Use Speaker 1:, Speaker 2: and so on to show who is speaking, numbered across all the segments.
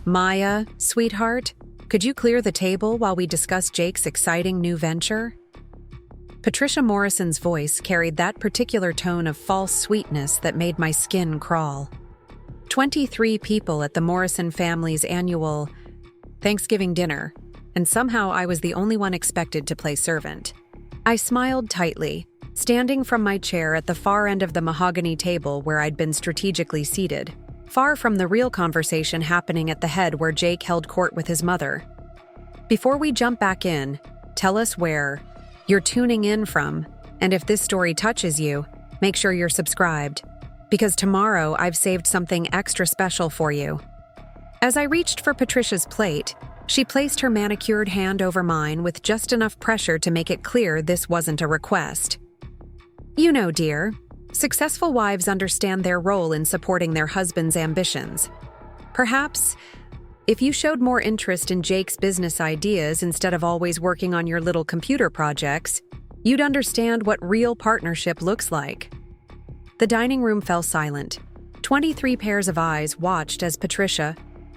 Speaker 1: Maya, sweetheart, could you clear the table while we discuss Jake's exciting new venture? Patricia Morrison's voice carried that particular tone of false sweetness that made my skin crawl. 23 people at the Morrison family's annual Thanksgiving dinner, and somehow I was the only one expected to play servant. I smiled tightly, standing from my chair at the far end of the mahogany table where I'd been strategically seated, far from the real conversation happening at the head where Jake held court with his mother. Before we jump back in, tell us where you're tuning in from, and if this story touches you, make sure you're subscribed, because tomorrow I've saved something extra special for you. As I reached for Patricia's plate, she placed her manicured hand over mine with just enough pressure to make it clear this wasn't a request. You know, dear, successful wives understand their role in supporting their husband's ambitions. Perhaps, if you showed more interest in Jake's business ideas instead of always working on your little computer projects, you'd understand what real partnership looks like. The dining room fell silent. 23 pairs of eyes watched as Patricia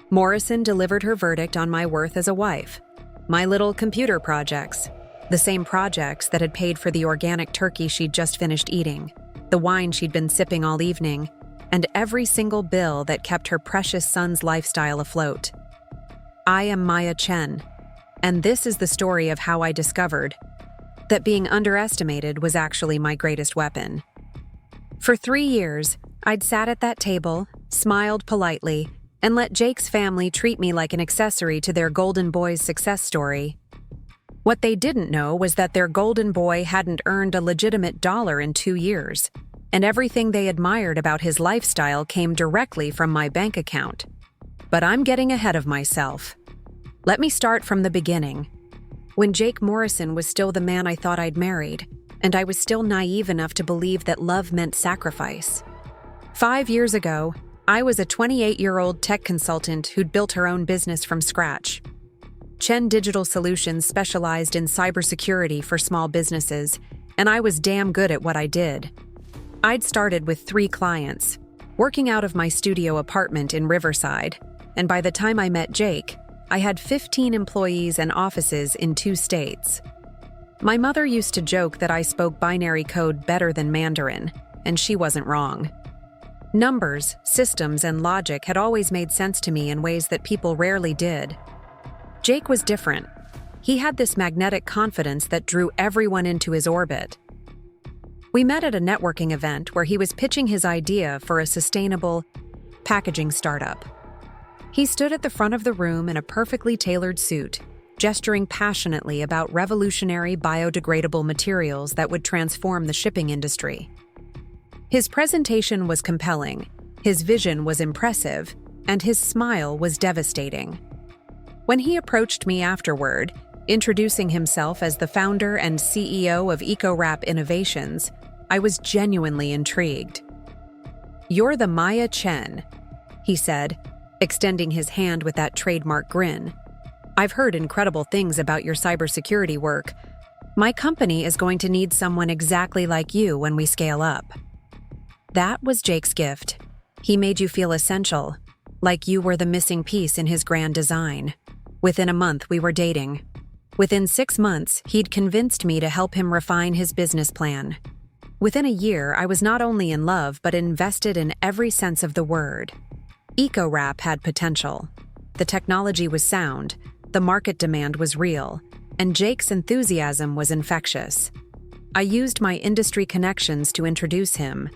Speaker 1: Morrison delivered her verdict on my worth as a wife. My little computer projects, the same projects that had paid for the organic turkey she'd just finished eating, the wine she'd been sipping all evening, and every single bill that kept her precious son's lifestyle afloat. I am Maya Chen, and this is the story of how I discovered that being underestimated was actually my greatest weapon. For 3 years, I'd sat at that table, smiled politely, and let Jake's family treat me like an accessory to their golden boy's success story. What they didn't know was that their golden boy hadn't earned a legitimate dollar in 2 years, and everything they admired about his lifestyle came directly from my bank account. But I'm getting ahead of myself. Let me start from the beginning. When Jake Morrison was still the man I thought I'd married, and I was still naive enough to believe that love meant sacrifice. 5 years ago, I was a 28-year-old tech consultant who'd built her own business from scratch. Chen Digital Solutions specialized in cybersecurity for small businesses, and I was damn good at what I did. I'd started with 3 clients, working out of my studio apartment in Riverside, and by the time I met Jake, I had 15 employees and offices in 2 states. My mother used to joke that I spoke binary code better than Mandarin, and she wasn't wrong. Numbers, systems, and logic had always made sense to me in ways that people rarely did. Jake was different. He had this magnetic confidence that drew everyone into his orbit. We met at a networking event where he was pitching his idea for a sustainable packaging startup. He stood at the front of the room in a perfectly tailored suit, gesturing passionately about revolutionary biodegradable materials that would transform the shipping industry. His presentation was compelling, his vision was impressive, and his smile was devastating. When he approached me afterward, introducing himself as the founder and CEO of EcoWrap Innovations, I was genuinely intrigued. "You're the Maya Chen," he said, extending his hand with that trademark grin. "I've heard incredible things about your cybersecurity work. My company is going to need someone exactly like you when we scale up." That was Jake's gift. He made you feel essential, like you were the missing piece in his grand design. Within a month, we were dating. Within 6 months, he'd convinced me to help him refine his business plan. Within a year, I was not only in love but invested in every sense of the word. EcoWrap had potential. The technology was sound, the market demand was real, and Jake's enthusiasm was infectious. I used my industry connections to introduce him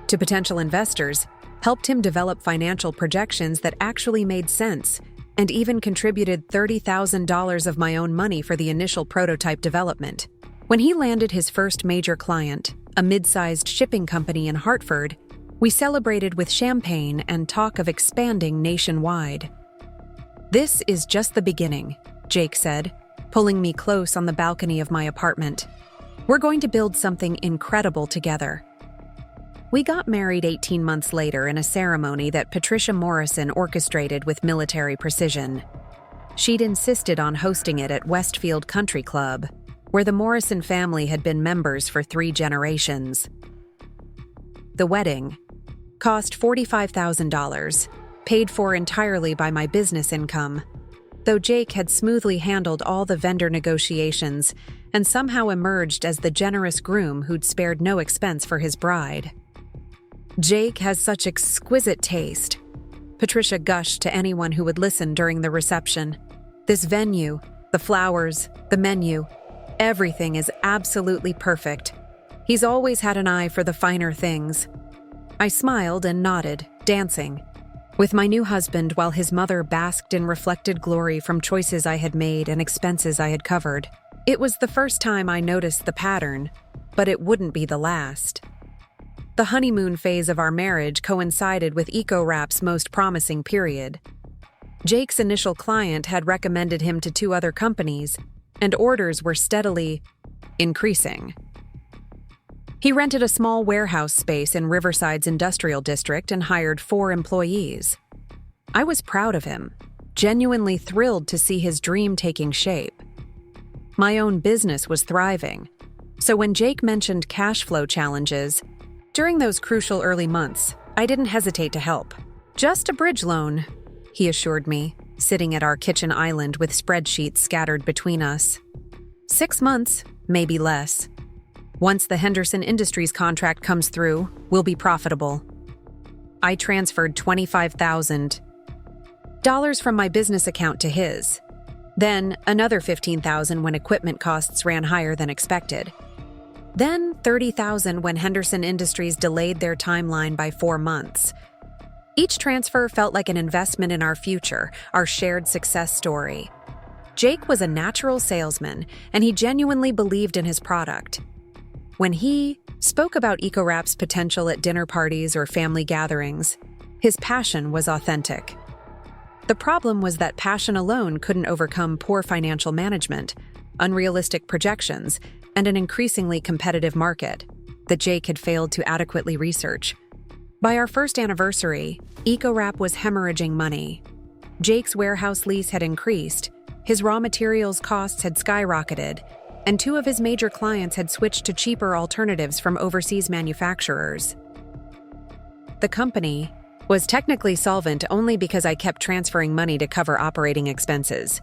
Speaker 1: to potential investors, helped him develop financial projections that actually made sense, and even contributed $30,000 of my own money for the initial prototype development. When he landed his first major client, a mid-sized shipping company in Hartford, we celebrated with champagne and talk of expanding nationwide. "This is just the beginning," Jake said, pulling me close on the balcony of my apartment. "We're going to build something incredible together." We got married 18 months later in a ceremony that Patricia Morrison orchestrated with military precision. She'd insisted on hosting it at Westfield Country Club, where the Morrison family had been members for 3 generations. The wedding cost $45,000, paid for entirely by my business income. Though Jake had smoothly handled all the vendor negotiations and somehow emerged as the generous groom who'd spared no expense for his bride. "Jake has such exquisite taste," Patricia gushed to anyone who would listen during the reception. "This venue, the flowers, the menu, everything is absolutely perfect. He's always had an eye for the finer things." I smiled and nodded, dancing with my new husband while his mother basked in reflected glory from choices I had made and expenses I had covered. It was the first time I noticed the pattern, but it wouldn't be the last. The honeymoon phase of our marriage coincided with EcoWrap's most promising period. Jake's initial client had recommended him to 2 other companies, and orders were steadily increasing. He rented a small warehouse space in Riverside's industrial district and hired 4 employees. I was proud of him, genuinely thrilled to see his dream taking shape. My own business was thriving, so when Jake mentioned cash flow challenges, during those crucial early months, I didn't hesitate to help. "Just a bridge loan," he assured me, sitting at our kitchen island with spreadsheets scattered between us. 6 months, maybe less. Once the Henderson Industries contract comes through, we'll be profitable. I transferred $25,000 from my business account to his. Then another $15,000 when equipment costs ran higher than expected. Then $30,000 when Henderson Industries delayed their timeline by 4 months. Each transfer felt like an investment in our future, our shared success story. Jake was a natural salesman, and he genuinely believed in his product. When he spoke about EcoWrap's potential at dinner parties or family gatherings, his passion was authentic. The problem was that passion alone couldn't overcome poor financial management, unrealistic projections, and an increasingly competitive market that Jake had failed to adequately research. By our first anniversary, EcoWrap was hemorrhaging money. Jake's warehouse lease had increased, his raw materials costs had skyrocketed, and 2 of his major clients had switched to cheaper alternatives from overseas manufacturers. The company was technically solvent only because I kept transferring money to cover operating expenses.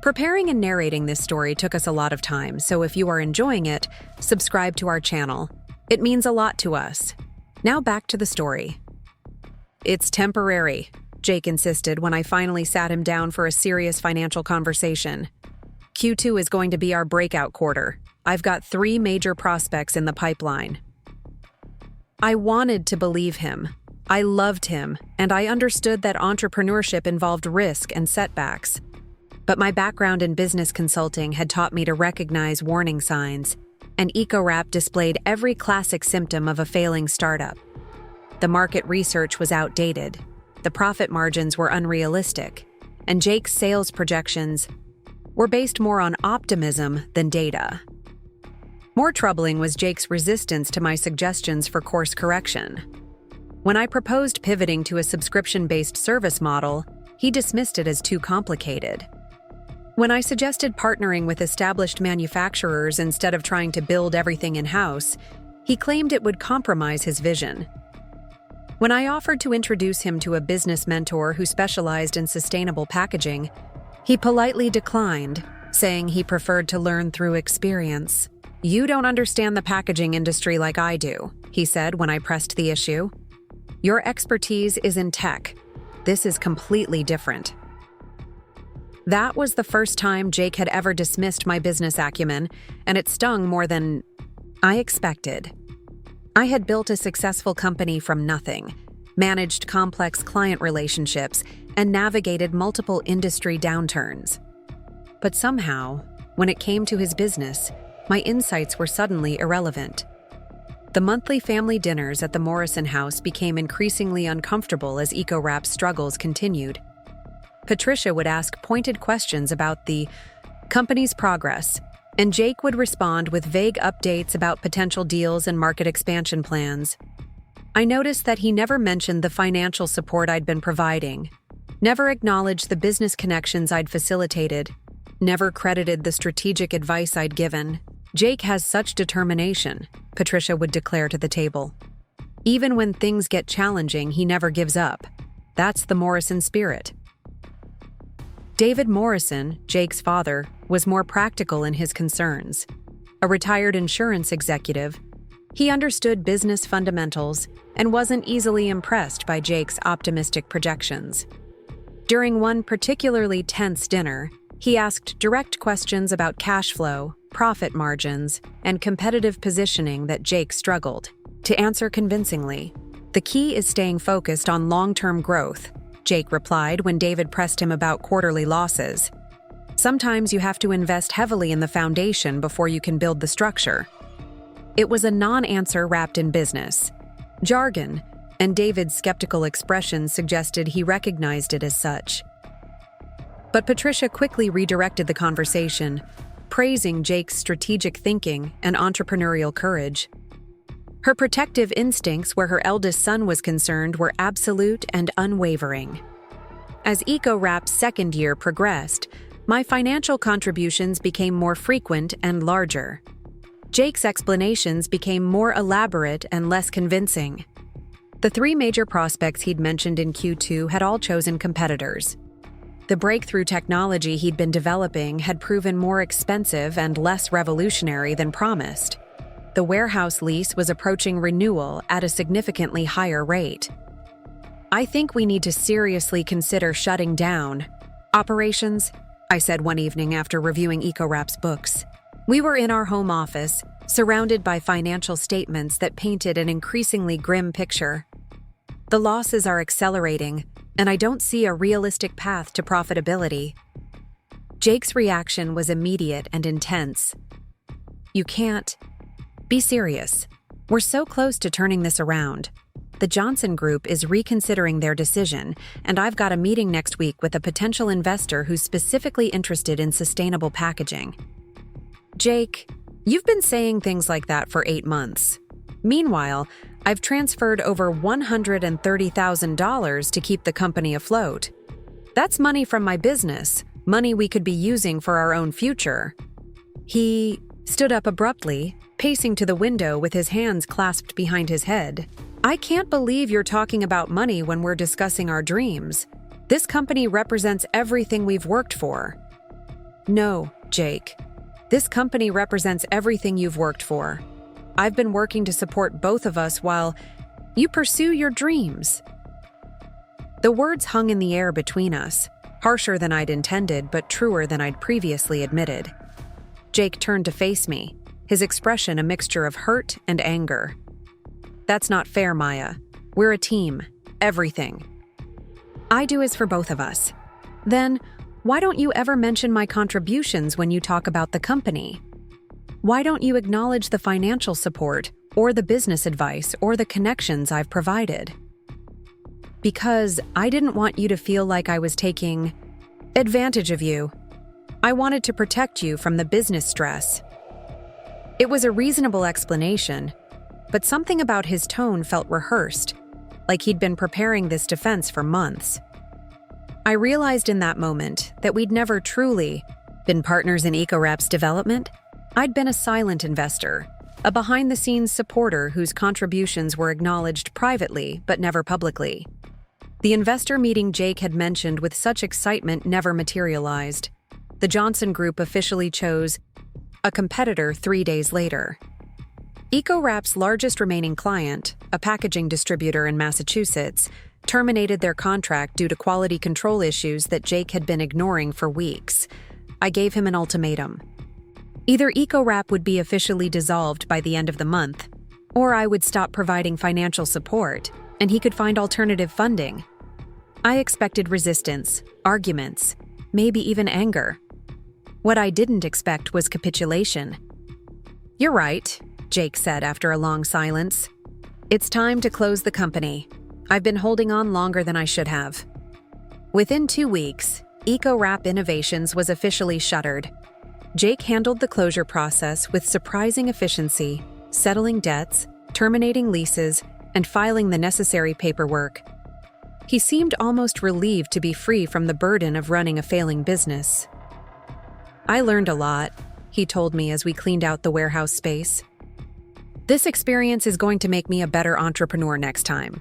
Speaker 1: Preparing and narrating this story took us a lot of time, so if you are enjoying it, subscribe to our channel. It means a lot to us. Now back to the story. "It's temporary," Jake insisted when I finally sat him down for a serious financial conversation. "Q2 is going to be our breakout quarter. I've got 3 major prospects in the pipeline." I wanted to believe him. I loved him, and I understood that entrepreneurship involved risk and setbacks. But my background in business consulting had taught me to recognize warning signs, and EcoWrap displayed every classic symptom of a failing startup. The market research was outdated, the profit margins were unrealistic, and Jake's sales projections were based more on optimism than data. More troubling was Jake's resistance to my suggestions for course correction. When I proposed pivoting to a subscription-based service model, he dismissed it as too complicated. When I suggested partnering with established manufacturers instead of trying to build everything in-house, he claimed it would compromise his vision. When I offered to introduce him to a business mentor who specialized in sustainable packaging, he politely declined, saying he preferred to learn through experience. "You don't understand the packaging industry like I do," he said when I pressed the issue. "Your expertise is in tech. This is completely different." That was the first time Jake had ever dismissed my business acumen, and it stung more than I expected. I had built a successful company from nothing, managed complex client relationships, and navigated multiple industry downturns. But somehow, when it came to his business, my insights were suddenly irrelevant. The monthly family dinners at the Morrison house became increasingly uncomfortable as EcoWrap's struggles continued. Patricia would ask pointed questions about the company's progress, and Jake would respond with vague updates about potential deals and market expansion plans. I noticed that he never mentioned the financial support I'd been providing, never acknowledged the business connections I'd facilitated, never credited the strategic advice I'd given. "Jake has such determination," Patricia would declare to the table. "Even when things get challenging, he never gives up. That's the Morrison spirit. David Morrison, Jake's father, was more practical in his concerns. A retired insurance executive, he understood business fundamentals and wasn't easily impressed by Jake's optimistic projections. During one particularly tense dinner, he asked direct questions about cash flow, profit margins, and competitive positioning that Jake struggled to answer convincingly. "The key is staying focused on long-term growth," Jake replied when David pressed him about quarterly losses. "Sometimes you have to invest heavily in the foundation before you can build the structure." It was a non-answer wrapped in business jargon, and David's skeptical expression suggested he recognized it as such. But Patricia quickly redirected the conversation, praising Jake's strategic thinking and entrepreneurial courage. Her protective instincts where her eldest son was concerned were absolute and unwavering. As EcoWrap's second year progressed, my financial contributions became more frequent and larger. Jake's explanations became more elaborate and less convincing. The three major prospects he'd mentioned in Q2 had all chosen competitors. The breakthrough technology he'd been developing had proven more expensive and less revolutionary than promised. The warehouse lease was approaching renewal at a significantly higher rate. "I think we need to seriously consider shutting down operations," I said one evening after reviewing EcoWrap's books. We were in our home office, surrounded by financial statements that painted an increasingly grim picture. "The losses are accelerating, and I don't see a realistic path to profitability." Jake's reaction was immediate and intense. "You can't. Be serious. We're so close to turning this around. The Johnson Group is reconsidering their decision, and I've got a meeting next week with a potential investor who's specifically interested in sustainable packaging." "Jake, you've been saying things like that for 8 months. Meanwhile, I've transferred over $130,000 to keep the company afloat. That's money from my business, money we could be using for our own future." He stood up abruptly, pacing to the window with his hands clasped behind his head. "I can't believe you're talking about money when we're discussing our dreams. This company represents everything we've worked for." "No, Jake. This company represents everything you've worked for. I've been working to support both of us while you pursue your dreams." The words hung in the air between us, harsher than I'd intended but truer than I'd previously admitted. Jake turned to face me, his expression a mixture of hurt and anger. "That's not fair, Maya. We're a team. Everything I do is for both of us. Then, why don't you ever mention my contributions when you talk about the company? Why don't you acknowledge the financial support, or the business advice, or the connections I've provided?" "Because I didn't want you to feel like I was taking advantage of you. I wanted to protect you from the business stress." It was a reasonable explanation, but something about his tone felt rehearsed, like he'd been preparing this defense for months. I realized in that moment that we'd never truly been partners in EcoWrap's development. I'd been a silent investor, a behind-the-scenes supporter whose contributions were acknowledged privately but never publicly. The investor meeting Jake had mentioned with such excitement never materialized. The Johnson Group officially chose a competitor 3 days later. EcoWrap's largest remaining client, a packaging distributor in Massachusetts, terminated their contract due to quality control issues that Jake had been ignoring for weeks. I gave him an ultimatum. Either EcoWrap would be officially dissolved by the end of the month, or I would stop providing financial support, and he could find alternative funding. I expected resistance, arguments, maybe even anger. What I didn't expect was capitulation. "You're right," Jake said after a long silence. "It's time to close the company. I've been holding on longer than I should have." Within 2 weeks, EcoWrap Innovations was officially shuttered. Jake handled the closure process with surprising efficiency, settling debts, terminating leases, and filing the necessary paperwork. He seemed almost relieved to be free from the burden of running a failing business. "I learned a lot," he told me as we cleaned out the warehouse space. "This experience is going to make me a better entrepreneur next time."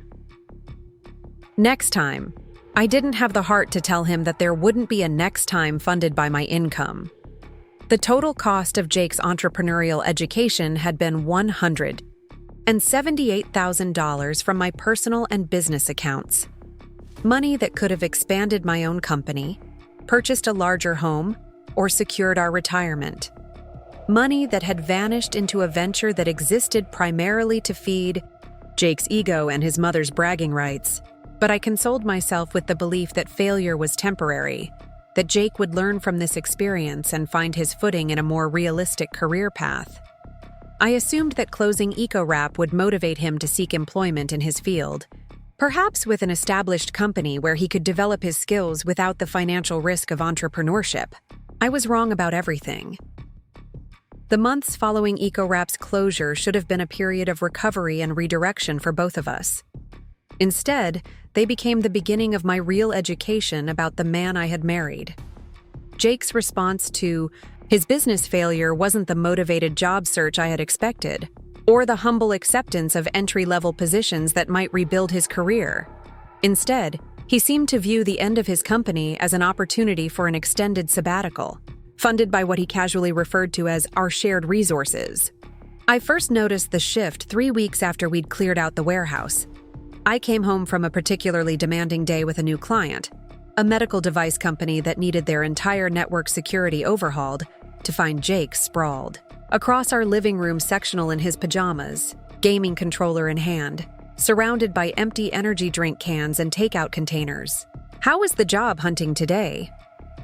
Speaker 1: Next time. I didn't have the heart to tell him that there wouldn't be a next time funded by my income. The total cost of Jake's entrepreneurial education had been $178,000 from my personal and business accounts. Money that could have expanded my own company, purchased a larger home, or secured our retirement. Money that had vanished into a venture that existed primarily to feed Jake's ego and his mother's bragging rights. But I consoled myself with the belief that failure was temporary, that Jake would learn from this experience and find his footing in a more realistic career path. I assumed that closing EcoWrap would motivate him to seek employment in his field, perhaps with an established company where he could develop his skills without the financial risk of entrepreneurship. I was wrong about everything. The months following EcoWrap's closure should have been a period of recovery and redirection for both of us. Instead, they became the beginning of my real education about the man I had married. Jake's response to his business failure wasn't the motivated job search I had expected, or the humble acceptance of entry-level positions that might rebuild his career. Instead, he seemed to view the end of his company as an opportunity for an extended sabbatical, funded by what he casually referred to as our shared resources. I first noticed the shift 3 weeks after we'd cleared out the warehouse. I came home from a particularly demanding day with a new client, a medical device company that needed their entire network security overhauled, to find Jake sprawled across our living room sectional in his pajamas, gaming controller in hand, surrounded by empty energy drink cans and takeout containers. "How was the job hunting today?"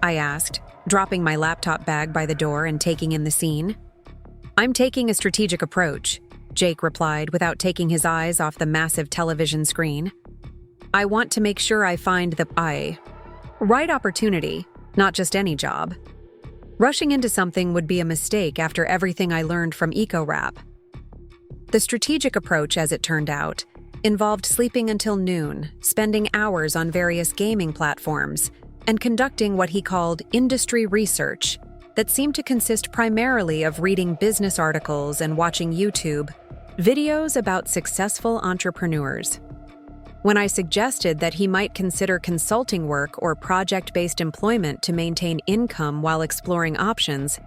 Speaker 1: I asked, dropping my laptop bag by the door and taking in the scene. "I'm taking a strategic approach," Jake replied without taking his eyes off the massive television screen. "I want to make sure I find the right opportunity, not just any job. Rushing into something would be a mistake after everything I learned from EcoWrap." The strategic approach, as it turned out, involved sleeping until noon, spending hours on various gaming platforms, and conducting what he called industry research that seemed to consist primarily of reading business articles and watching YouTube videos about successful entrepreneurs. When I suggested that he might consider consulting work or project-based employment to maintain income while exploring options,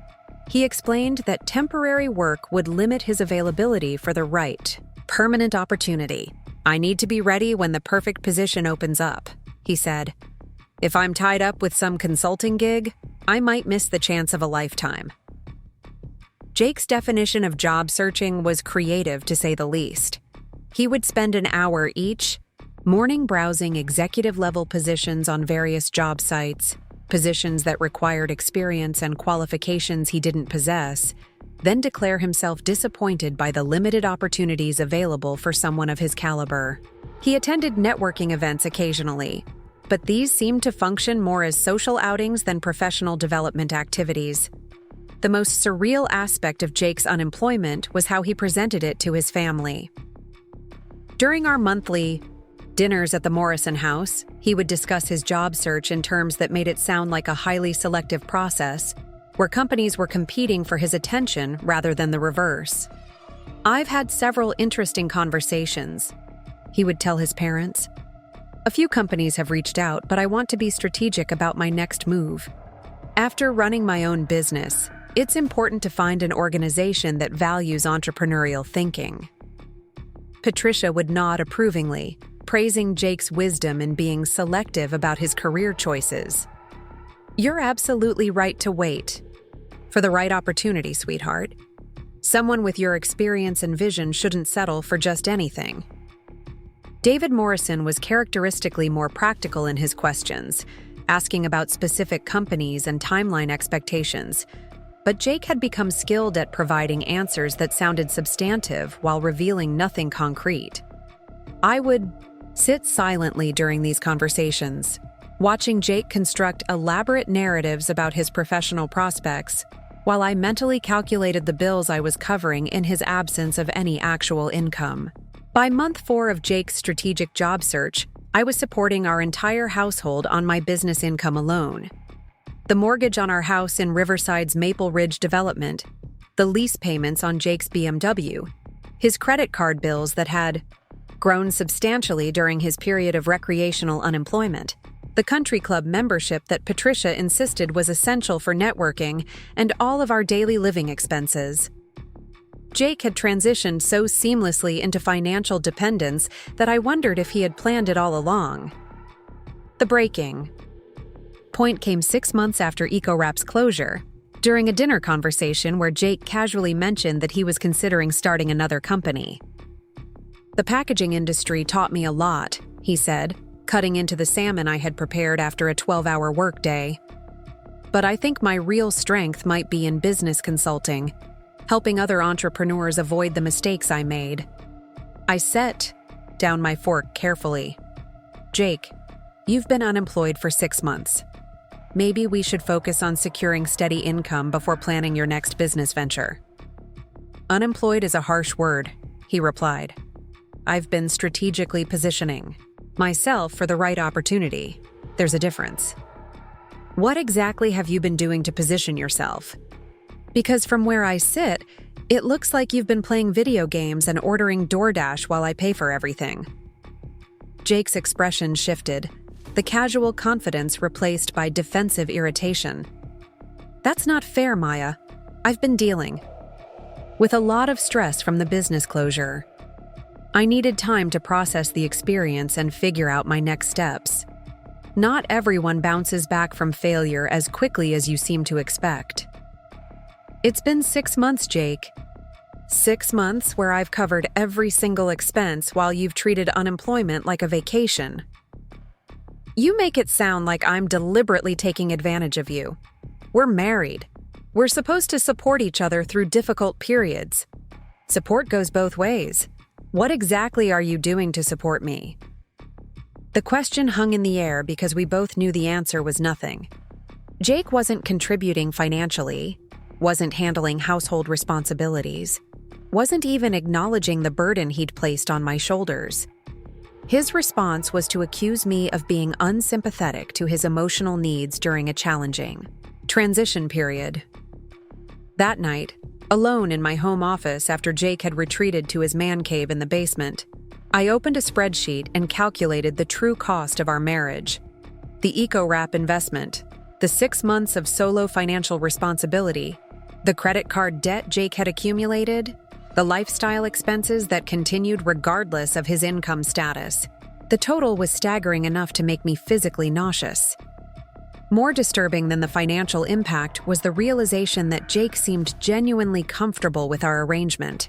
Speaker 1: he explained that temporary work would limit his availability for the right, permanent opportunity. "I need to be ready when the perfect position opens up," he said. "If I'm tied up with some consulting gig, I might miss the chance of a lifetime." Jake's definition of job searching was creative, to say the least. He would spend an hour each morning browsing executive-level positions on various job sites, positions that required experience and qualifications he didn't possess, then declare himself disappointed by the limited opportunities available for someone of his caliber. He attended networking events occasionally, but these seemed to function more as social outings than professional development activities. The most surreal aspect of Jake's unemployment was how he presented it to his family. During our monthly dinners at the Morrison house, he would discuss his job search in terms that made it sound like a highly selective process, where companies were competing for his attention rather than the reverse. "I've had several interesting conversations," he would tell his parents. "A few companies have reached out, but I want to be strategic about my next move. After running my own business, it's important to find an organization that values entrepreneurial thinking." Patricia would nod approvingly, praising Jake's wisdom in being selective about his career choices. "You're absolutely right to wait for the right opportunity, sweetheart. Someone with your experience and vision shouldn't settle for just anything." David Morrison was characteristically more practical in his questions, asking about specific companies and timeline expectations, but Jake had become skilled at providing answers that sounded substantive while revealing nothing concrete. I would sit silently during these conversations, watching Jake construct elaborate narratives about his professional prospects, while I mentally calculated the bills I was covering in his absence of any actual income. By month 4 of Jake's strategic job search, I was supporting our entire household on my business income alone. The mortgage on our house in Riverside's Maple Ridge development, the lease payments on Jake's BMW, his credit card bills that had grown substantially during his period of recreational unemployment, the country club membership that Patricia insisted was essential for networking and all of our daily living expenses. Jake had transitioned so seamlessly into financial dependence that I wondered if he had planned it all along. The breaking point came 6 months after EcoWrap's closure, during a dinner conversation where Jake casually mentioned that he was considering starting another company. "The packaging industry taught me a lot," he said, cutting into the salmon I had prepared after a 12-hour workday. "But I think my real strength might be in business consulting, helping other entrepreneurs avoid the mistakes I made." I set down my fork carefully. "Jake, you've been unemployed for 6 months. Maybe we should focus on securing steady income before planning your next business venture." "Unemployed is a harsh word," he replied. "I've been strategically positioning myself for the right opportunity. There's a difference." "What exactly have you been doing to position yourself? Because from where I sit, it looks like you've been playing video games and ordering DoorDash while I pay for everything." Jake's expression shifted, the casual confidence replaced by defensive irritation. "That's not fair, Maya. I've been dealing with a lot of stress from the business closure. I needed time to process the experience and figure out my next steps. Not everyone bounces back from failure as quickly as you seem to expect." "It's been 6 months, Jake. 6 months where I've covered every single expense while you've treated unemployment like a vacation. You make it sound like I'm deliberately taking advantage of you. We're married. We're supposed to support each other through difficult periods. Support goes both ways. What exactly are you doing to support me?" The question hung in the air because we both knew the answer was nothing. Jake wasn't contributing financially, wasn't handling household responsibilities, wasn't even acknowledging the burden he'd placed on my shoulders. His response was to accuse me of being unsympathetic to his emotional needs during a challenging transition period. That night, alone in my home office after Jake had retreated to his man cave in the basement, I opened a spreadsheet and calculated the true cost of our marriage. The EcoWrap investment, the 6 months of solo financial responsibility, the credit card debt Jake had accumulated, the lifestyle expenses that continued regardless of his income status. The total was staggering enough to make me physically nauseous. More disturbing than the financial impact was the realization that Jake seemed genuinely comfortable with our arrangement.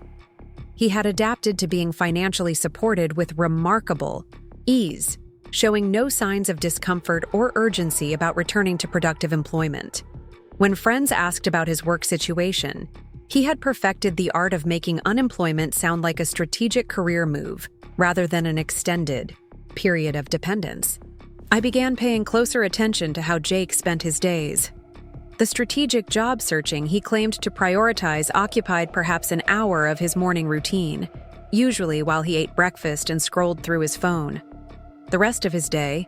Speaker 1: He had adapted to being financially supported with remarkable ease, showing no signs of discomfort or urgency about returning to productive employment. When friends asked about his work situation, he had perfected the art of making unemployment sound like a strategic career move rather than an extended period of dependence. I began paying closer attention to how Jake spent his days. The strategic job searching he claimed to prioritize occupied perhaps an hour of his morning routine, usually while he ate breakfast and scrolled through his phone. The rest of his day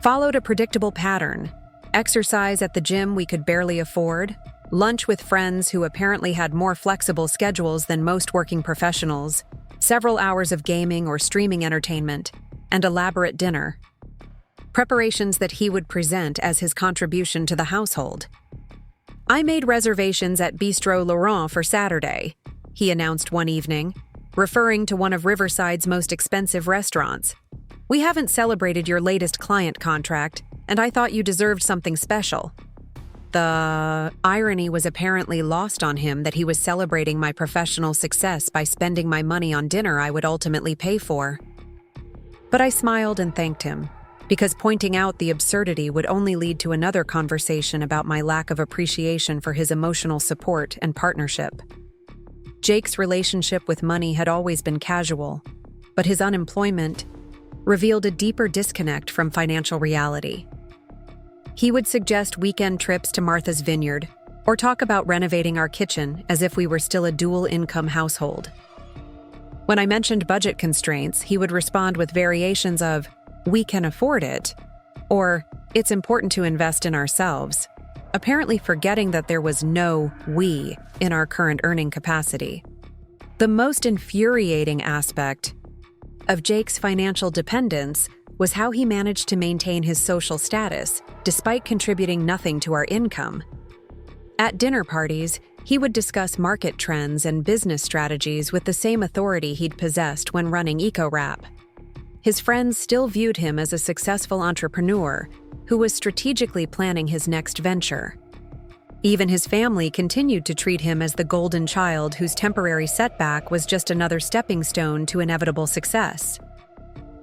Speaker 1: followed a predictable pattern: exercise at the gym we could barely afford, lunch with friends who apparently had more flexible schedules than most working professionals, several hours of gaming or streaming entertainment, and elaborate dinner. Preparations that he would present as his contribution to the household. "I made reservations at Bistro Laurent for Saturday," he announced one evening, referring to one of Riverside's most expensive restaurants. "We haven't celebrated your latest client contract, and I thought you deserved something special." The irony was apparently lost on him that he was celebrating my professional success by spending my money on dinner I would ultimately pay for. But I smiled and thanked him, because pointing out the absurdity would only lead to another conversation about my lack of appreciation for his emotional support and partnership. Jake's relationship with money had always been casual, but his unemployment revealed a deeper disconnect from financial reality. He would suggest weekend trips to Martha's Vineyard, or talk about renovating our kitchen as if we were still a dual-income household. When I mentioned budget constraints, he would respond with variations of, "We can afford it," or "It's important to invest in ourselves," apparently forgetting that there was no "we" in our current earning capacity. The most infuriating aspect of Jake's financial dependence was how he managed to maintain his social status despite contributing nothing to our income. At dinner parties, he would discuss market trends and business strategies with the same authority he'd possessed when running EcoWrap. His friends still viewed him as a successful entrepreneur who was strategically planning his next venture. Even his family continued to treat him as the golden child whose temporary setback was just another stepping stone to inevitable success.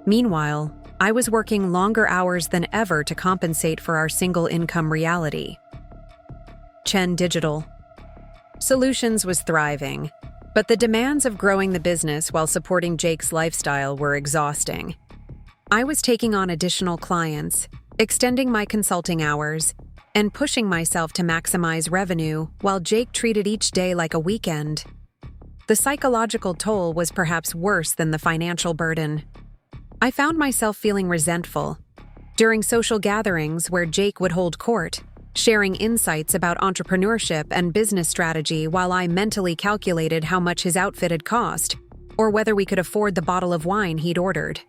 Speaker 1: Meanwhile, I was working longer hours than ever to compensate for our single-income reality. Chen Digital Solutions was thriving, but the demands of growing the business while supporting Jake's lifestyle were exhausting. I was taking on additional clients, extending my consulting hours, and pushing myself to maximize revenue while Jake treated each day like a weekend. The psychological toll was perhaps worse than the financial burden. I found myself feeling resentful. During social gatherings where Jake would hold court, sharing insights about entrepreneurship and business strategy while I mentally calculated how much his outfit had cost, or whether we could afford the bottle of wine he'd ordered.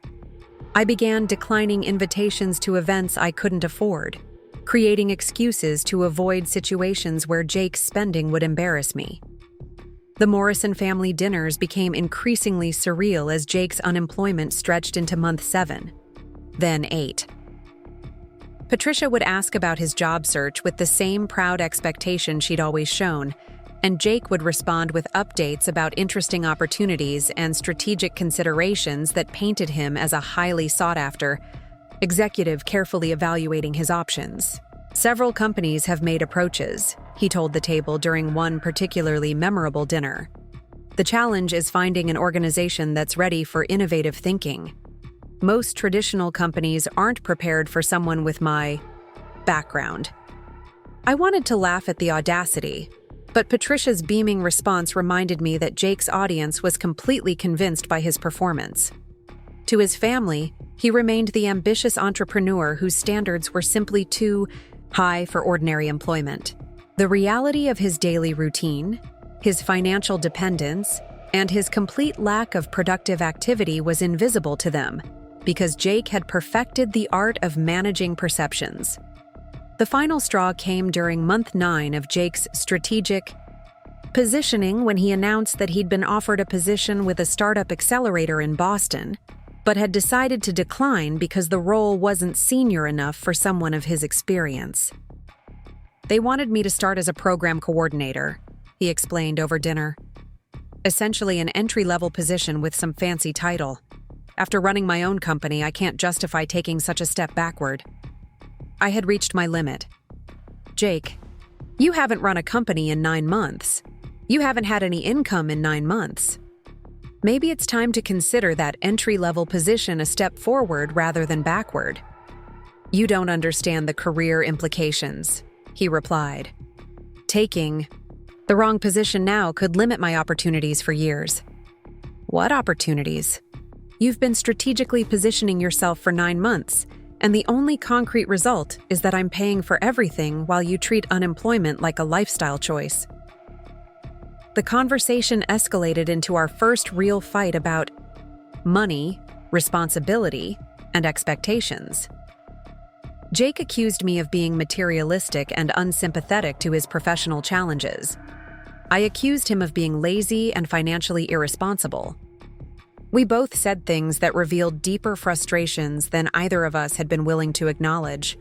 Speaker 1: I began declining invitations to events I couldn't afford, creating excuses to avoid situations where Jake's spending would embarrass me. The Morrison family dinners became increasingly surreal as Jake's unemployment stretched into month 7, then 8. Patricia would ask about his job search with the same proud expectation she'd always shown, and Jake would respond with updates about interesting opportunities and strategic considerations that painted him as a highly sought-after executive carefully evaluating his options. Several companies have made approaches, he told the table during one particularly memorable dinner. The challenge is finding an organization that's ready for innovative thinking. Most traditional companies aren't prepared for someone with my background. I wanted to laugh at the audacity, but Patricia's beaming response reminded me that Jake's audience was completely convinced by his performance. To his family, he remained the ambitious entrepreneur whose standards were simply too high for ordinary employment. The reality of his daily routine, his financial dependence, and his complete lack of productive activity was invisible to them, because Jake had perfected the art of managing perceptions. The final straw came during month 9 of Jake's strategic positioning when he announced that he'd been offered a position with a startup accelerator in Boston, but had decided to decline because the role wasn't senior enough for someone of his experience. They wanted me to start as a program coordinator, he explained over dinner. Essentially an entry-level position with some fancy title. After running my own company, I can't justify taking such a step backward. I had reached my limit. Jake, you haven't run a company in 9 months. You haven't had any income in 9 months. Maybe it's time to consider that entry-level position a step forward rather than backward. You don't understand the career implications, he replied. Taking the wrong position now could limit my opportunities for years. What opportunities? You've been strategically positioning yourself for 9 months, and the only concrete result is that I'm paying for everything while you treat unemployment like a lifestyle choice. The conversation escalated into our first real fight about money, responsibility, and expectations. Jake accused me of being materialistic and unsympathetic to his professional challenges. I accused him of being lazy and financially irresponsible. We both said things that revealed deeper frustrations than either of us had been willing to acknowledge.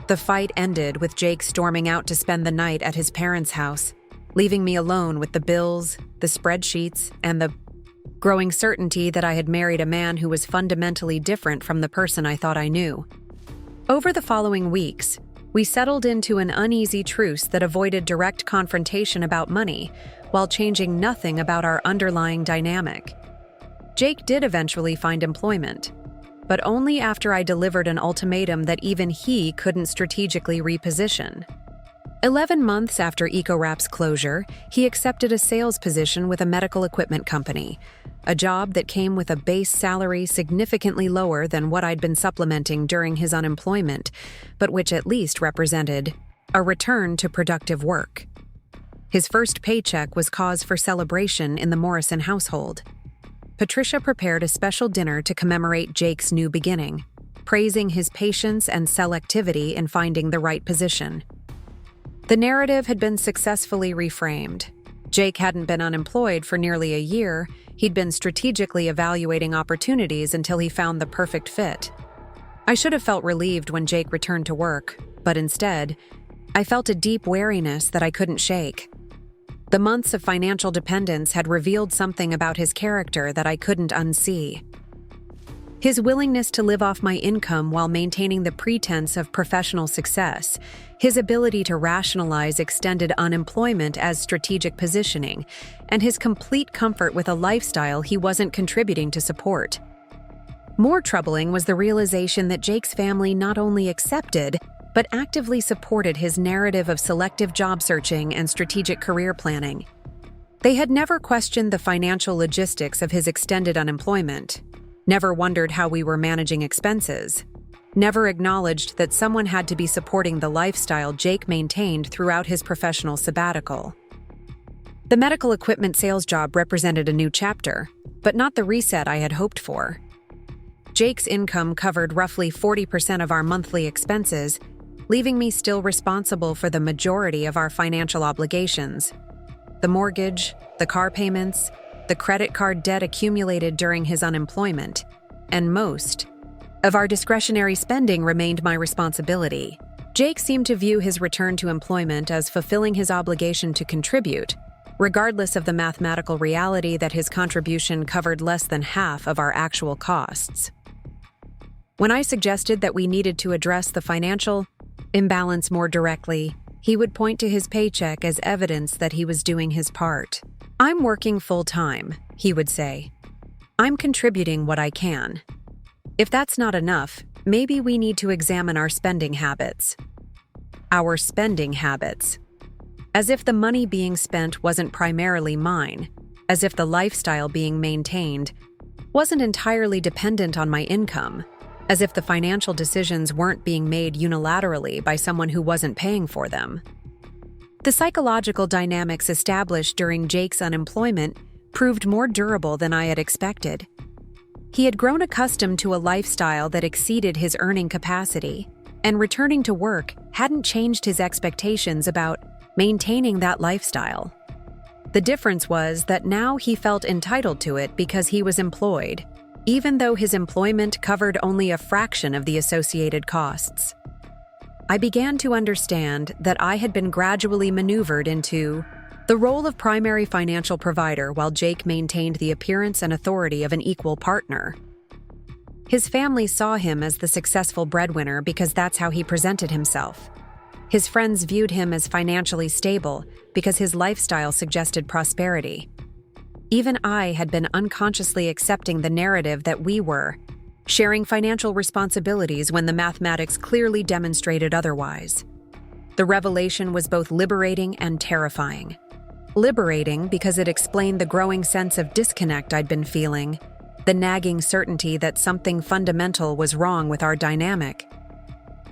Speaker 1: The fight ended with Jake storming out to spend the night at his parents' house, leaving me alone with the bills, the spreadsheets, and the growing certainty that I had married a man who was fundamentally different from the person I thought I knew. Over the following weeks, we settled into an uneasy truce that avoided direct confrontation about money, while changing nothing about our underlying dynamic. Jake did eventually find employment, but only after I delivered an ultimatum that even he couldn't strategically reposition. 11 months after EcoWrap's closure, he accepted a sales position with a medical equipment company, a job that came with a base salary significantly lower than what I'd been supplementing during his unemployment, but which at least represented a return to productive work. His first paycheck was cause for celebration in the Morrison household. Patricia prepared a special dinner to commemorate Jake's new beginning, praising his patience and selectivity in finding the right position. The narrative had been successfully reframed. Jake hadn't been unemployed for nearly a year. He'd been strategically evaluating opportunities until he found the perfect fit. I should have felt relieved when Jake returned to work, but instead, I felt a deep wariness that I couldn't shake. The months of financial dependence had revealed something about his character that I couldn't unsee. His willingness to live off my income while maintaining the pretense of professional success, his ability to rationalize extended unemployment as strategic positioning, and his complete comfort with a lifestyle he wasn't contributing to support. More troubling was the realization that Jake's family not only accepted, but actively supported his narrative of selective job searching and strategic career planning. They had never questioned the financial logistics of his extended unemployment, never wondered how we were managing expenses, never acknowledged that someone had to be supporting the lifestyle Jake maintained throughout his professional sabbatical. The medical equipment sales job represented a new chapter, but not the reset I had hoped for. Jake's income covered roughly 40% of our monthly expenses, leaving me still responsible for the majority of our financial obligations. The mortgage, the car payments, the credit card debt accumulated during his unemployment, and most of our discretionary spending remained my responsibility. Jake seemed to view his return to employment as fulfilling his obligation to contribute, regardless of the mathematical reality that his contribution covered less than half of our actual costs. When I suggested that we needed to address the financial imbalance more directly, he would point to his paycheck as evidence that he was doing his part. "I'm working full-time," he would say. "I'm contributing what I can. If that's not enough, maybe we need to examine our spending habits." Our spending habits. As if the money being spent wasn't primarily mine, as if the lifestyle being maintained wasn't entirely dependent on my income, as if the financial decisions weren't being made unilaterally by someone who wasn't paying for them. The psychological dynamics established during Jake's unemployment proved more durable than I had expected. He had grown accustomed to a lifestyle that exceeded his earning capacity, and returning to work hadn't changed his expectations about maintaining that lifestyle. The difference was that now he felt entitled to it because he was employed, even though his employment covered only a fraction of the associated costs. I began to understand that I had been gradually maneuvered into the role of primary financial provider while Jake maintained the appearance and authority of an equal partner. His family saw him as the successful breadwinner because that's how he presented himself. His friends viewed him as financially stable because his lifestyle suggested prosperity. Even I had been unconsciously accepting the narrative that we were sharing financial responsibilities when the mathematics clearly demonstrated otherwise. The revelation was both liberating and terrifying. Liberating because it explained the growing sense of disconnect I'd been feeling, the nagging certainty that something fundamental was wrong with our dynamic.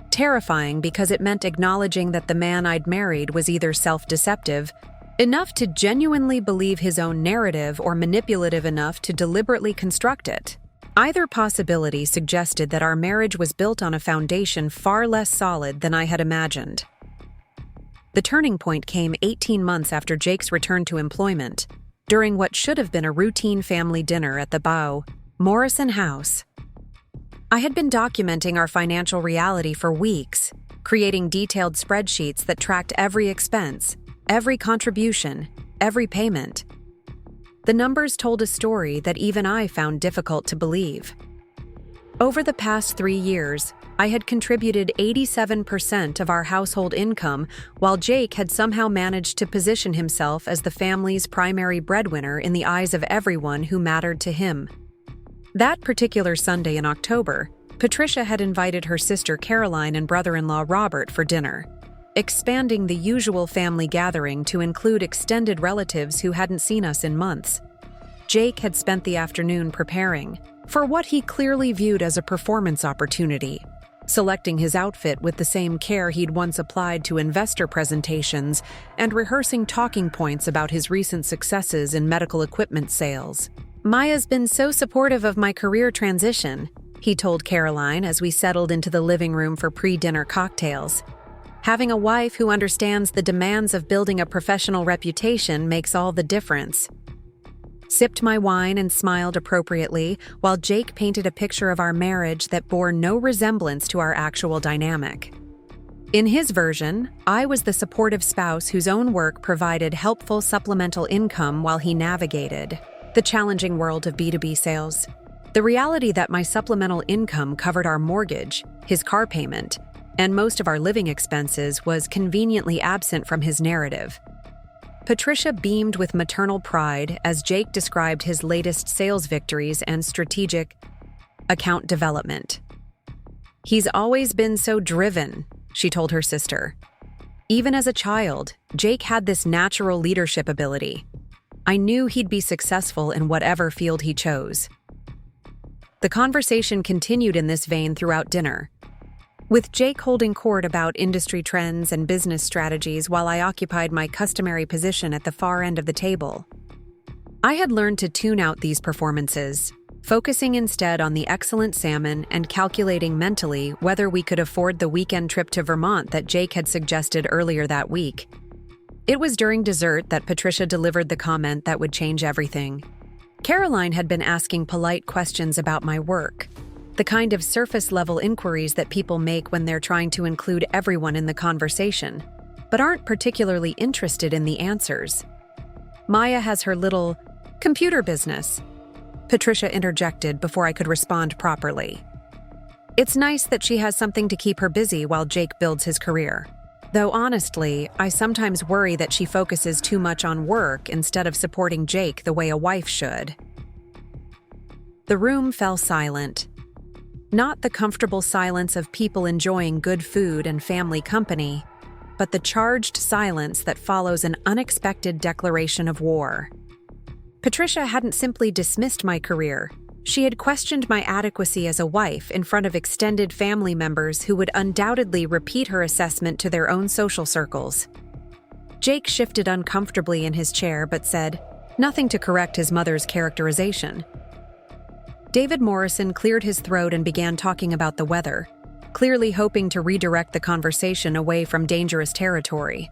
Speaker 1: Terrifying because it meant acknowledging that the man I'd married was either self-deceptive enough to genuinely believe his own narrative or manipulative enough to deliberately construct it. Either possibility suggested that our marriage was built on a foundation far less solid than I had imagined. The turning point came 18 months after Jake's return to employment, during what should have been a routine family dinner at the Maya Morrison house. I had been documenting our financial reality for weeks, creating detailed spreadsheets that tracked every expense, every contribution, every payment. The numbers told a story that even I found difficult to believe. Over the past 3 years, I had contributed 87% of our household income, while Jake had somehow managed to position himself as the family's primary breadwinner in the eyes of everyone who mattered to him. That particular Sunday in October, Patricia had invited her sister Caroline and brother-in-law Robert for dinner, expanding the usual family gathering to include extended relatives who hadn't seen us in months. Jake had spent the afternoon preparing for what he clearly viewed as a performance opportunity, selecting his outfit with the same care he'd once applied to investor presentations and rehearsing talking points about his recent successes in medical equipment sales. Maya's been so supportive of my career transition, he told Caroline as we settled into the living room for pre-dinner cocktails. Having a wife who understands the demands of building a professional reputation makes all the difference. Sipped my wine and smiled appropriately while Jake painted a picture of our marriage that bore no resemblance to our actual dynamic. In his version, I was the supportive spouse whose own work provided helpful supplemental income while he navigated the challenging world of B2B sales. The reality that my supplemental income covered our mortgage, his car payment, and most of our living expenses was conveniently absent from his narrative. Patricia beamed with maternal pride as Jake described his latest sales victories and strategic account development. "He's always been so driven," she told her sister. "Even as a child, Jake had this natural leadership ability. I knew he'd be successful in whatever field he chose." The conversation continued in this vein throughout dinner, with Jake holding court about industry trends and business strategies while I occupied my customary position at the far end of the table. I had learned to tune out these performances, focusing instead on the excellent salmon and calculating mentally whether we could afford the weekend trip to Vermont that Jake had suggested earlier that week. It was during dessert that Patricia delivered the comment that would change everything. Caroline had been asking polite questions about my work, the kind of surface-level inquiries that people make when they're trying to include everyone in the conversation, but aren't particularly interested in the answers. "Maya has her little computer business," Patricia interjected before I could respond properly. "It's nice that she has something to keep her busy while Jake builds his career. Though honestly, I sometimes worry that she focuses too much on work instead of supporting Jake the way a wife should." The room fell silent. Not the comfortable silence of people enjoying good food and family company, but the charged silence that follows an unexpected declaration of war. Patricia hadn't simply dismissed my career. She had questioned my adequacy as a wife in front of extended family members who would undoubtedly repeat her assessment to their own social circles. Jake shifted uncomfortably in his chair but said nothing to correct his mother's characterization. David Morrison cleared his throat and began talking about the weather, clearly hoping to redirect the conversation away from dangerous territory.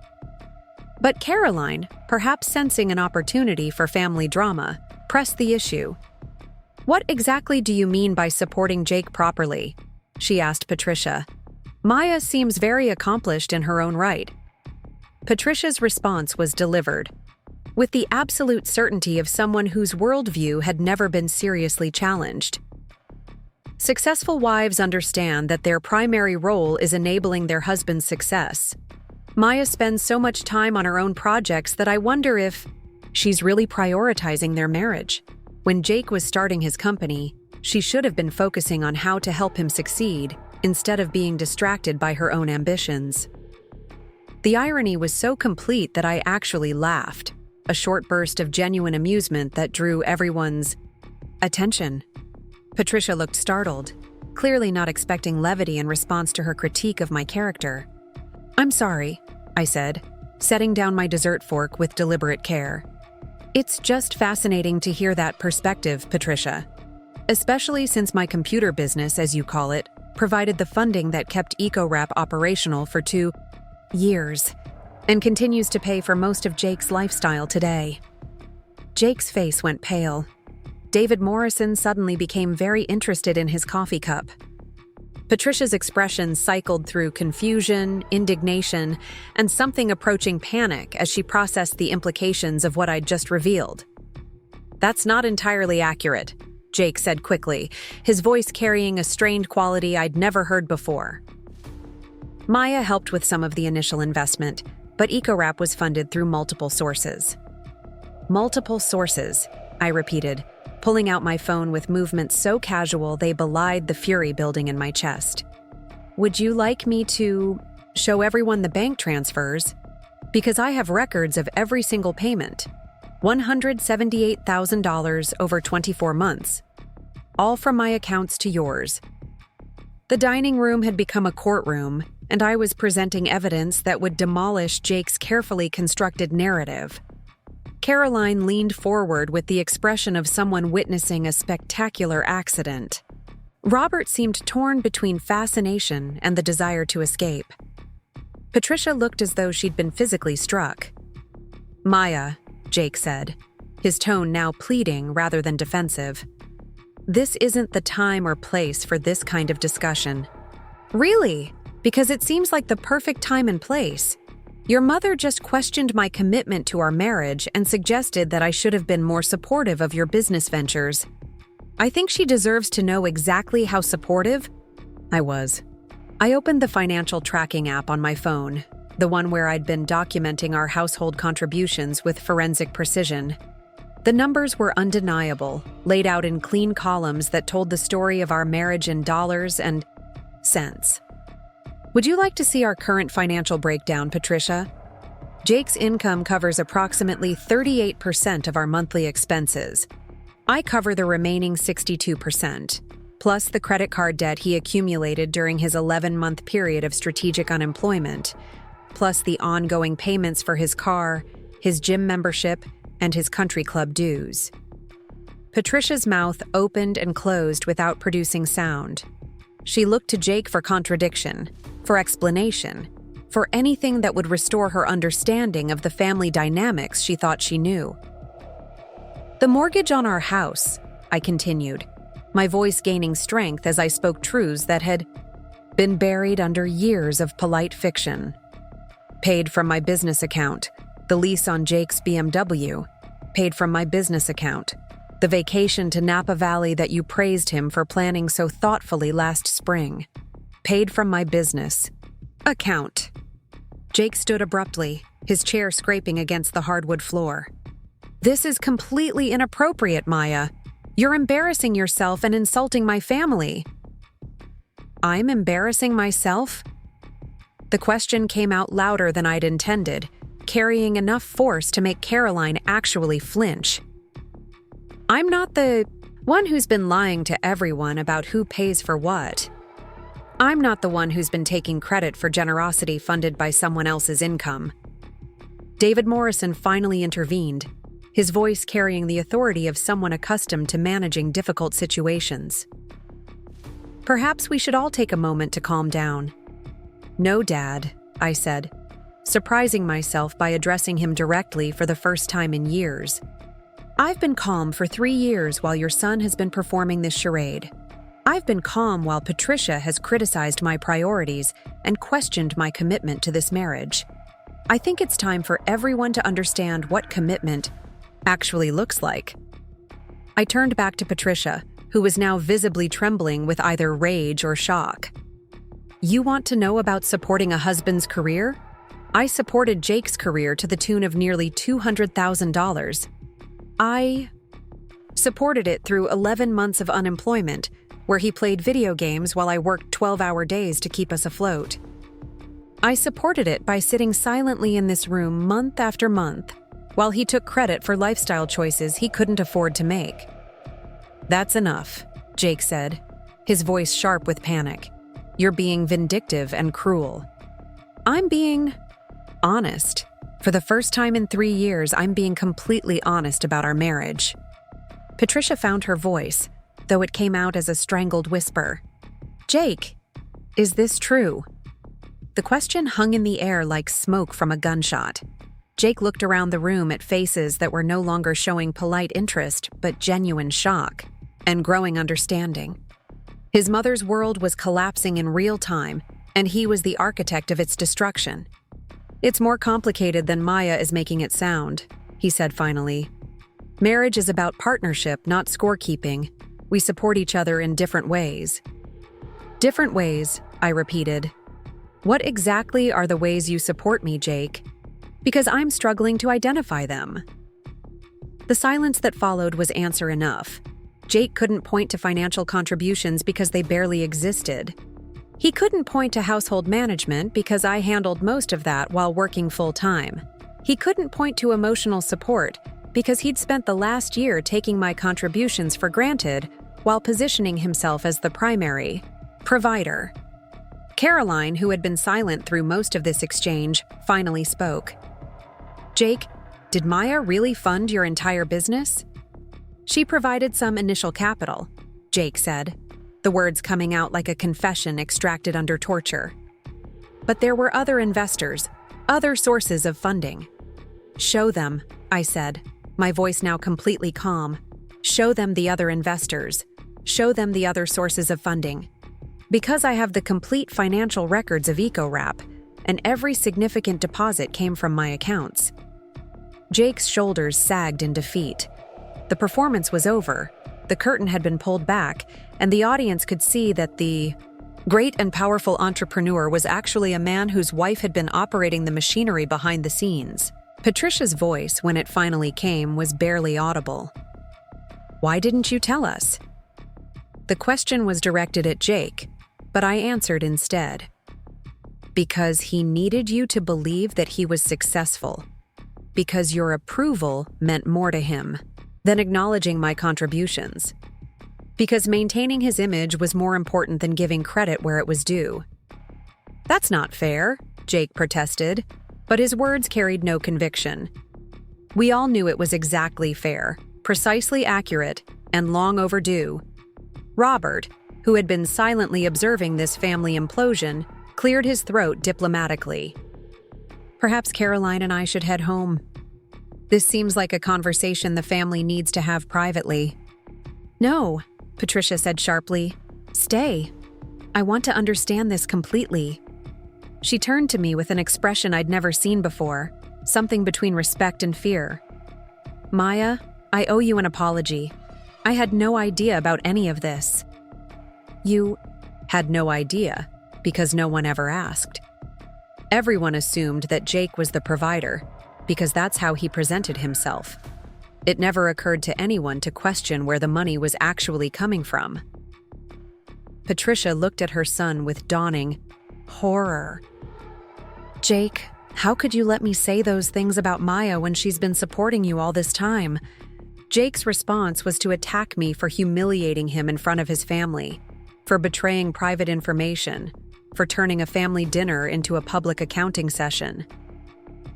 Speaker 1: But Caroline, perhaps sensing an opportunity for family drama, pressed the issue. "What exactly do you mean by supporting Jake properly?" she asked Patricia. "Maya seems very accomplished in her own right." Patricia's response was delivered with the absolute certainty of someone whose worldview had never been seriously challenged. Successful wives understand that their primary role is enabling their husband's success. Maya spends so much time on her own projects that I wonder if she's really prioritizing their marriage. When Jake was starting his company, she should have been focusing on how to help him succeed instead of being distracted by her own ambitions. The irony was so complete that I actually laughed, a short burst of genuine amusement that drew everyone's attention. Patricia looked startled, clearly not expecting levity in response to her critique of my character. "I'm sorry," I said, setting down my dessert fork with deliberate care. "It's just fascinating to hear that perspective, Patricia. Especially since my computer business, as you call it, provided the funding that kept EcoWrap operational for 2 years and continues to pay for most of Jake's lifestyle today." Jake's face went pale. David Morrison suddenly became very interested in his coffee cup. Patricia's expression cycled through confusion, indignation, and something approaching panic as she processed the implications of what I'd just revealed. "That's not entirely accurate," Jake said quickly, his voice carrying a strained quality I'd never heard before. Maya helped with some of the initial investment, but EcoWrap was funded through multiple sources. "Multiple sources," I repeated, pulling out my phone with movements so casual they belied the fury building in my chest. "Would you like me to show everyone the bank transfers? Because I have records of every single payment. $178,000 over 24 months. All from my accounts to yours." The dining room had become a courtroom, and I was presenting evidence that would demolish Jake's carefully constructed narrative. Caroline leaned forward with the expression of someone witnessing a spectacular accident. Robert seemed torn between fascination and the desire to escape. Patricia looked as though she'd been physically struck. "Maya," Jake said, his tone now pleading rather than defensive. "This isn't the time or place for this kind of discussion." "Really? Because it seems like the perfect time and place. Your mother just questioned my commitment to our marriage and suggested that I should have been more supportive of your business ventures. I think she deserves to know exactly how supportive I was." I opened the financial tracking app on my phone, the one where I'd been documenting our household contributions with forensic precision. The numbers were undeniable, laid out in clean columns that told the story of our marriage in dollars and cents. "Would you like to see our current financial breakdown, Patricia?" Jake's income covers approximately 38% of our monthly expenses. I cover the remaining 62%, plus the credit card debt he accumulated during his 11-month period of strategic unemployment, plus the ongoing payments for his car, his gym membership, and his country club dues. Patricia's mouth opened and closed without producing sound. She looked to Jake for contradiction, for explanation, for anything that would restore her understanding of the family dynamics she thought she knew. "The mortgage on our house," I continued, my voice gaining strength as I spoke truths that had been buried under years of polite fiction. "Paid from my business account. The lease on Jake's BMW. Paid from my business account. The vacation to Napa Valley that you praised him for planning so thoughtfully last spring. Paid from my business account." Jake stood abruptly, his chair scraping against the hardwood floor. "This is completely inappropriate, Maya. You're embarrassing yourself and insulting my family." "I'm embarrassing myself?" The question came out louder than I'd intended, carrying enough force to make Caroline actually flinch. "I'm not the one who's been lying to everyone about who pays for what. I'm not the one who's been taking credit for generosity funded by someone else's income." David Morrison finally intervened, his voice carrying the authority of someone accustomed to managing difficult situations. "Perhaps we should all take a moment to calm down." "No, Dad," I said, surprising myself by addressing him directly for the first time in years. "I've been calm for 3 years while your son has been performing this charade. I've been calm while Patricia has criticized my priorities and questioned my commitment to this marriage. I think it's time for everyone to understand what commitment actually looks like." I turned back to Patricia, who was now visibly trembling with either rage or shock. "You want to know about supporting a husband's career? I supported Jake's career to the tune of nearly $200,000. I supported it through 11 months of unemployment, where he played video games while I worked 12-hour days to keep us afloat. I supported it by sitting silently in this room month after month, while he took credit for lifestyle choices he couldn't afford to make." "That's enough," Jake said, his voice sharp with panic. "You're being vindictive and cruel." "I'm being honest. For the first time in 3 years, I'm being completely honest about our marriage." Patricia found her voice, though it came out as a strangled whisper. "Jake, is this true?" The question hung in the air like smoke from a gunshot. Jake looked around the room at faces that were no longer showing polite interest, but genuine shock and growing understanding. His mother's world was collapsing in real time, and he was the architect of its destruction. "It's more complicated than Maya is making it sound," he said finally. "Marriage is about partnership, not scorekeeping. We support each other in different ways." "Different ways," I repeated. "What exactly are the ways you support me, Jake? Because I'm struggling to identify them." The silence that followed was answer enough. Jake couldn't point to financial contributions because they barely existed. He couldn't point to household management because I handled most of that while working full-time. He couldn't point to emotional support because he'd spent the last year taking my contributions for granted while positioning himself as the primary provider. Caroline, who had been silent through most of this exchange, finally spoke. "Jake, Did Maya really fund your entire business? She provided some initial capital, Jake said, the words coming out like a confession extracted under torture. But there were other investors, other sources of funding. Show them, I said, my voice now completely calm. Show them the other investors. Show them the other sources of funding. Because I have the complete financial records of EcoWrap, and every significant deposit came from my accounts. Jake's shoulders sagged in defeat. The performance was over. The curtain had been pulled back, and the audience could see that the great and powerful entrepreneur was actually a man whose wife had been operating the machinery behind the scenes. Patricia's voice, when it finally came, was barely audible. Why didn't you tell us? The question was directed at Jake, but I answered instead. Because he needed you to believe that he was successful. Because your approval meant more to him than acknowledging my contributions. Because maintaining his image was more important than giving credit where it was due. That's not fair, Jake protested, but his words carried no conviction. We all knew it was exactly fair, precisely accurate, and long overdue. Robert, who had been silently observing this family implosion, cleared his throat diplomatically. Perhaps Caroline and I should head home. This seems like a conversation the family needs to have privately. No, Patricia said sharply. Stay. I want to understand this completely. She turned to me with an expression I'd never seen before, something between respect and fear. Maya, I owe you an apology. I had no idea about any of this. You had no idea, because no one ever asked. Everyone assumed that Jake was the provider, because that's how he presented himself. It never occurred to anyone to question where the money was actually coming from. Patricia looked at her son with dawning horror. Jake, how could you let me say those things about Maya when she's been supporting you all this time? Jake's response was to attack me for humiliating him in front of his family, for betraying private information, for turning a family dinner into a public accounting session.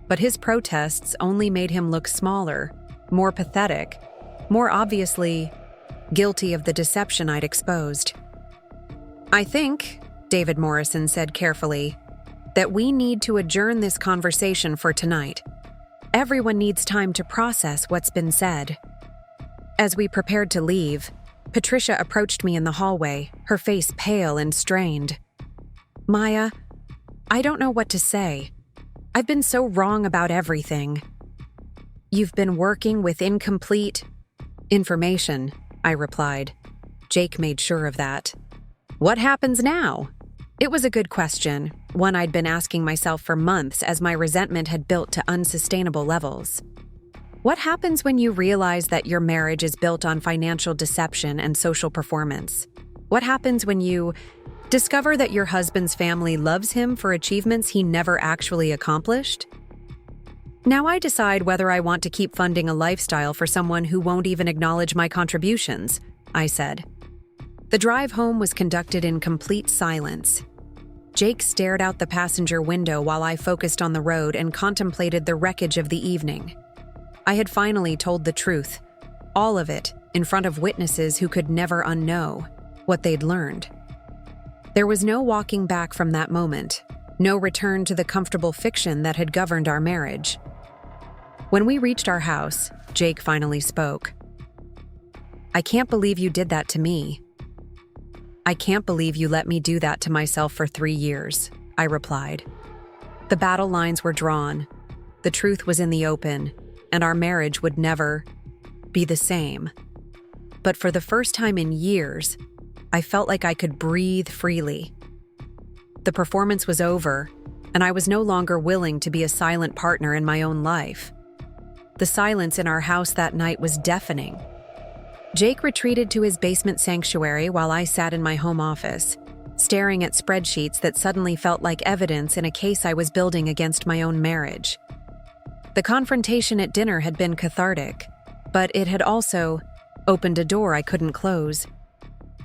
Speaker 1: But his protests only made him look smaller, more pathetic, more obviously guilty of the deception I'd exposed. I think, David Morrison said carefully, that we need to adjourn this conversation for tonight. Everyone needs time to process what's been said. As we prepared to leave, Patricia approached me in the hallway, her face pale and strained. Maya, I don't know what to say. I've been so wrong about everything. You've been working with incomplete information, I replied. Jake made sure of that. What happens now? It was a good question, one I'd been asking myself for months as my resentment had built to unsustainable levels. What happens when you realize that your marriage is built on financial deception and social performance? What happens when you discover that your husband's family loves him for achievements he never actually accomplished? Now I decide whether I want to keep funding a lifestyle for someone who won't even acknowledge my contributions, I said. The drive home was conducted in complete silence. Jake stared out the passenger window while I focused on the road and contemplated the wreckage of the evening. I had finally told the truth, all of it, in front of witnesses who could never unknow what they'd learned. There was no walking back from that moment, no return to the comfortable fiction that had governed our marriage. When we reached our house, Jake finally spoke. I can't believe you did that to me. I can't believe you let me do that to myself for 3 years, I replied. The battle lines were drawn, the truth was in the open, and our marriage would never be the same. But for the first time in years, I felt like I could breathe freely. The performance was over, and I was no longer willing to be a silent partner in my own life. The silence in our house that night was deafening. Jake retreated to his basement sanctuary while I sat in my home office, staring at spreadsheets that suddenly felt like evidence in a case I was building against my own marriage. The confrontation at dinner had been cathartic, but it had also opened a door I couldn't close.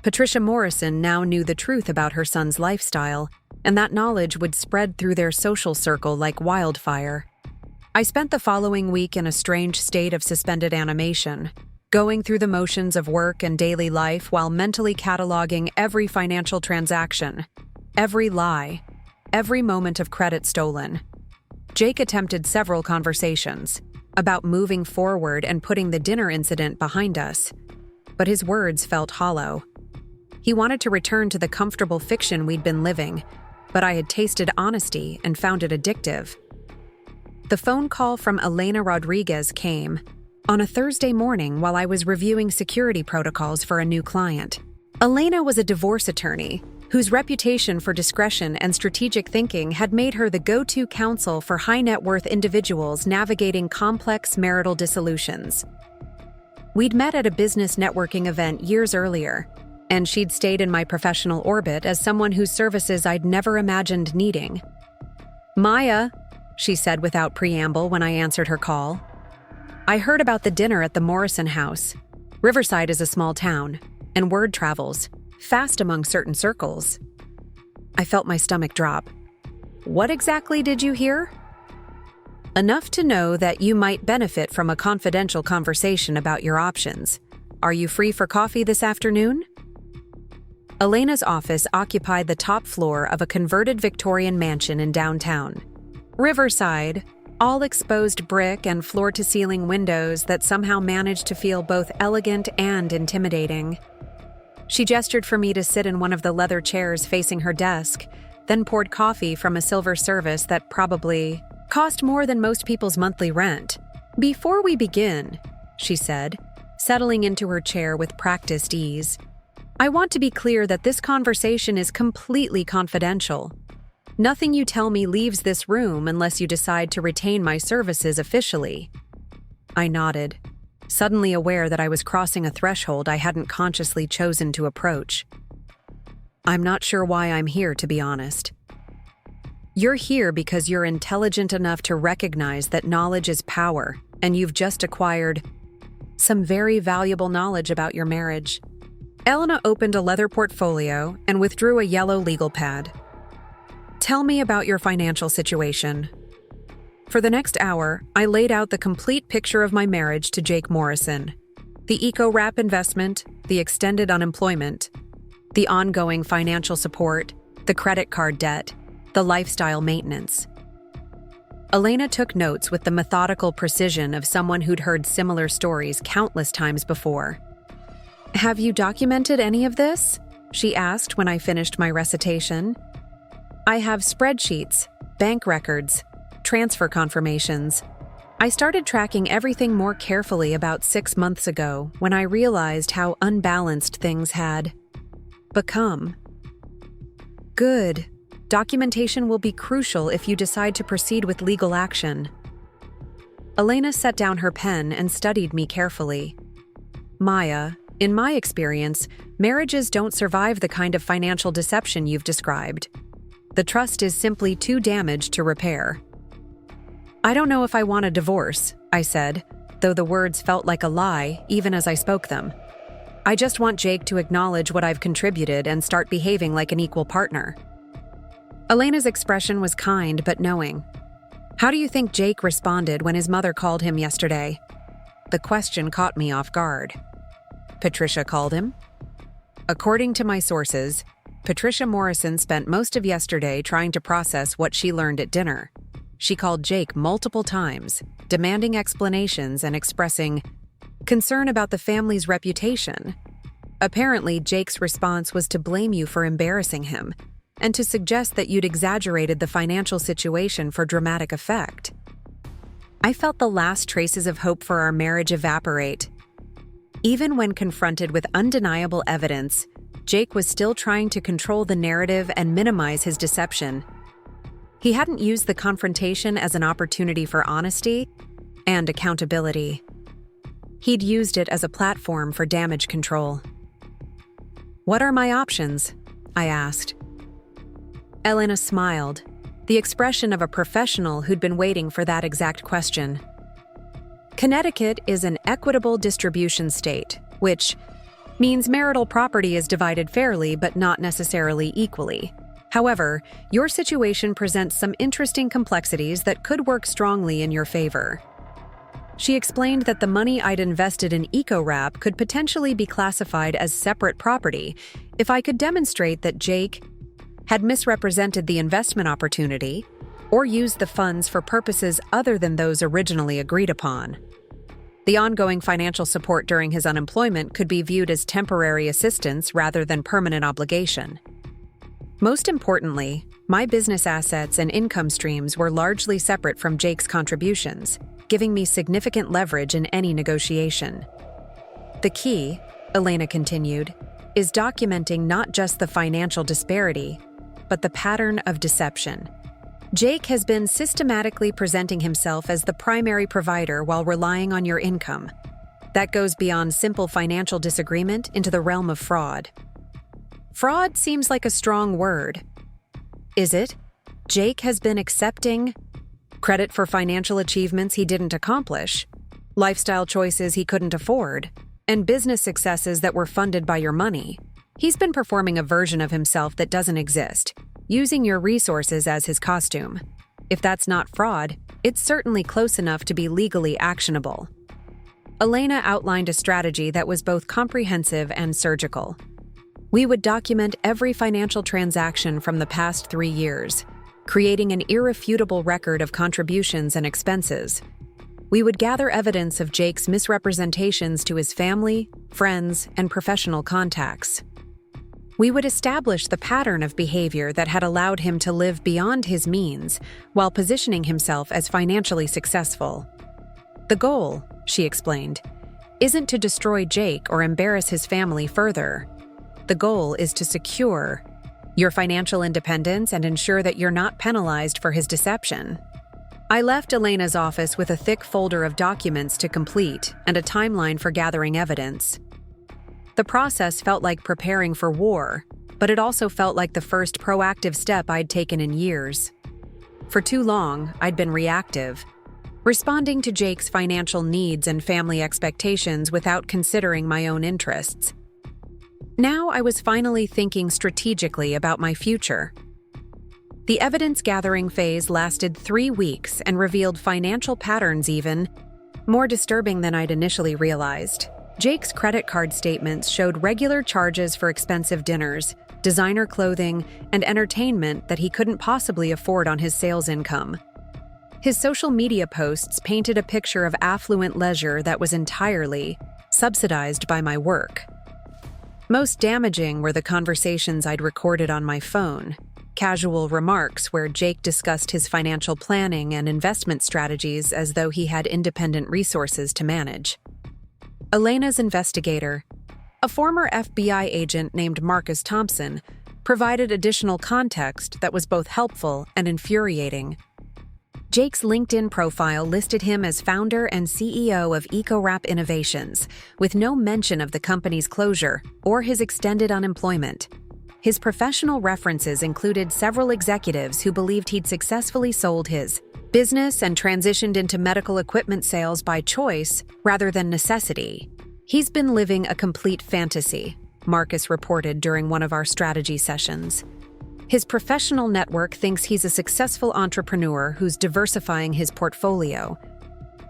Speaker 1: Patricia Morrison now knew the truth about her son's lifestyle, and that knowledge would spread through their social circle like wildfire. I spent the following week in a strange state of suspended animation, going through the motions of work and daily life while mentally cataloging every financial transaction, every lie, every moment of credit stolen. Jake attempted several conversations about moving forward and putting the dinner incident behind us, but his words felt hollow. He wanted to return to the comfortable fiction we'd been living, but I had tasted honesty and found it addictive. The phone call from Elena Rodriguez came on a Thursday morning while I was reviewing security protocols for a new client. Elena was a divorce attorney whose reputation for discretion and strategic thinking had made her the go-to counsel for high-net-worth individuals navigating complex marital dissolutions. We'd met at a business networking event years earlier, and she'd stayed in my professional orbit as someone whose services I'd never imagined needing. "Maya," she said without preamble when I answered her call. "I heard about the dinner at the Morrison house. Riverside is a small town, and word travels fast among certain circles." I felt my stomach drop. "What exactly did you hear?" "Enough to know that you might benefit from a confidential conversation about your options. Are you free for coffee this afternoon?" Elena's office occupied the top floor of a converted Victorian mansion in downtown Riverside, all exposed brick and floor-to-ceiling windows that somehow managed to feel both elegant and intimidating. She gestured for me to sit in one of the leather chairs facing her desk, then poured coffee from a silver service that probably cost more than most people's monthly rent. "Before we begin," she said, settling into her chair with practiced ease, "I want to be clear that this conversation is completely confidential. Nothing you tell me leaves this room unless you decide to retain my services officially." I nodded, suddenly aware that I was crossing a threshold I hadn't consciously chosen to approach. "I'm not sure why I'm here, to be honest." "You're here because you're intelligent enough to recognize that knowledge is power, and you've just acquired some very valuable knowledge about your marriage." Elena opened a leather portfolio and withdrew a yellow legal pad. "Tell me about your financial situation." For the next hour, I laid out the complete picture of my marriage to Jake Morrison. The eco-wrap investment, the extended unemployment, the ongoing financial support, the credit card debt, the lifestyle maintenance. Elena took notes with the methodical precision of someone who'd heard similar stories countless times before. "Have you documented any of this?" she asked when I finished my recitation. "I have spreadsheets, bank records, transfer confirmations. I started tracking everything more carefully about 6 months ago when I realized how unbalanced things had become." "Good. Documentation will be crucial if you decide to proceed with legal action." Elena set down her pen and studied me carefully. "Maya, in my experience, marriages don't survive the kind of financial deception you've described. The trust is simply too damaged to repair." "I don't know if I want a divorce," I said, though the words felt like a lie even as I spoke them. "I just want Jake to acknowledge what I've contributed and start behaving like an equal partner." Elena's expression was kind but knowing. "How do you think Jake responded when his mother called him yesterday?" The question caught me off guard. "Patricia called him?" According to my sources, Patricia Morrison spent most of yesterday trying to process what she learned at dinner. She called Jake multiple times, demanding explanations and expressing concern about the family's reputation. Apparently, Jake's response was to blame you for embarrassing him and to suggest that you'd exaggerated the financial situation for dramatic effect. I felt the last traces of hope for our marriage evaporate. Even when confronted with undeniable evidence, Jake was still trying to control the narrative and minimize his deception. He hadn't used the confrontation as an opportunity for honesty and accountability. He'd used it as a platform for damage control. "What are my options?" I asked. Elena smiled, the expression of a professional who'd been waiting for that exact question. "Connecticut is an equitable distribution state, which means marital property is divided fairly but not necessarily equally. However, your situation presents some interesting complexities that could work strongly in your favor. She explained that the money I'd invested in EcoWrap could potentially be classified as separate property if I could demonstrate that Jake had misrepresented the investment opportunity or used the funds for purposes other than those originally agreed upon. The ongoing financial support during his unemployment could be viewed as temporary assistance rather than permanent obligation. Most importantly, my business assets and income streams were largely separate from Jake's contributions, giving me significant leverage in any negotiation. The key, Elena continued, is documenting not just the financial disparity, but the pattern of deception. Jake has been systematically presenting himself as the primary provider while relying on your income. That goes beyond simple financial disagreement into the realm of fraud. Fraud seems like a strong word. Is it? Jake has been accepting credit for financial achievements he didn't accomplish, lifestyle choices he couldn't afford, and business successes that were funded by your money. He's been performing a version of himself that doesn't exist, using your resources as his costume. If that's not fraud, it's certainly close enough to be legally actionable. Elena outlined a strategy that was both comprehensive and surgical. We would document every financial transaction from the past 3 years, creating an irrefutable record of contributions and expenses. We would gather evidence of Jake's misrepresentations to his family, friends, and professional contacts. We would establish the pattern of behavior that had allowed him to live beyond his means while positioning himself as financially successful. The goal, she explained, isn't to destroy Jake or embarrass his family further. The goal is to secure your financial independence and ensure that you're not penalized for his deception. I left Elena's office with a thick folder of documents to complete and a timeline for gathering evidence. The process felt like preparing for war, but it also felt like the first proactive step I'd taken in years. For too long, I'd been reactive, responding to Jake's financial needs and family expectations without considering my own interests. Now I was finally thinking strategically about my future. The evidence-gathering phase lasted 3 weeks and revealed financial patterns even more disturbing than I'd initially realized. Jake's credit card statements showed regular charges for expensive dinners, designer clothing, and entertainment that he couldn't possibly afford on his sales income. His social media posts painted a picture of affluent leisure that was entirely subsidized by my work. Most damaging were the conversations I'd recorded on my phone, casual remarks where Jake discussed his financial planning and investment strategies as though he had independent resources to manage. Elena's investigator, a former FBI agent named Marcus Thompson, provided additional context that was both helpful and infuriating. Jake's LinkedIn profile listed him as founder and CEO of EcoWrap Innovations, with no mention of the company's closure or his extended unemployment. His professional references included several executives who believed he'd successfully sold his business and transitioned into medical equipment sales by choice rather than necessity. He's been living a complete fantasy, Marcus reported during one of our strategy sessions. His professional network thinks he's a successful entrepreneur who's diversifying his portfolio.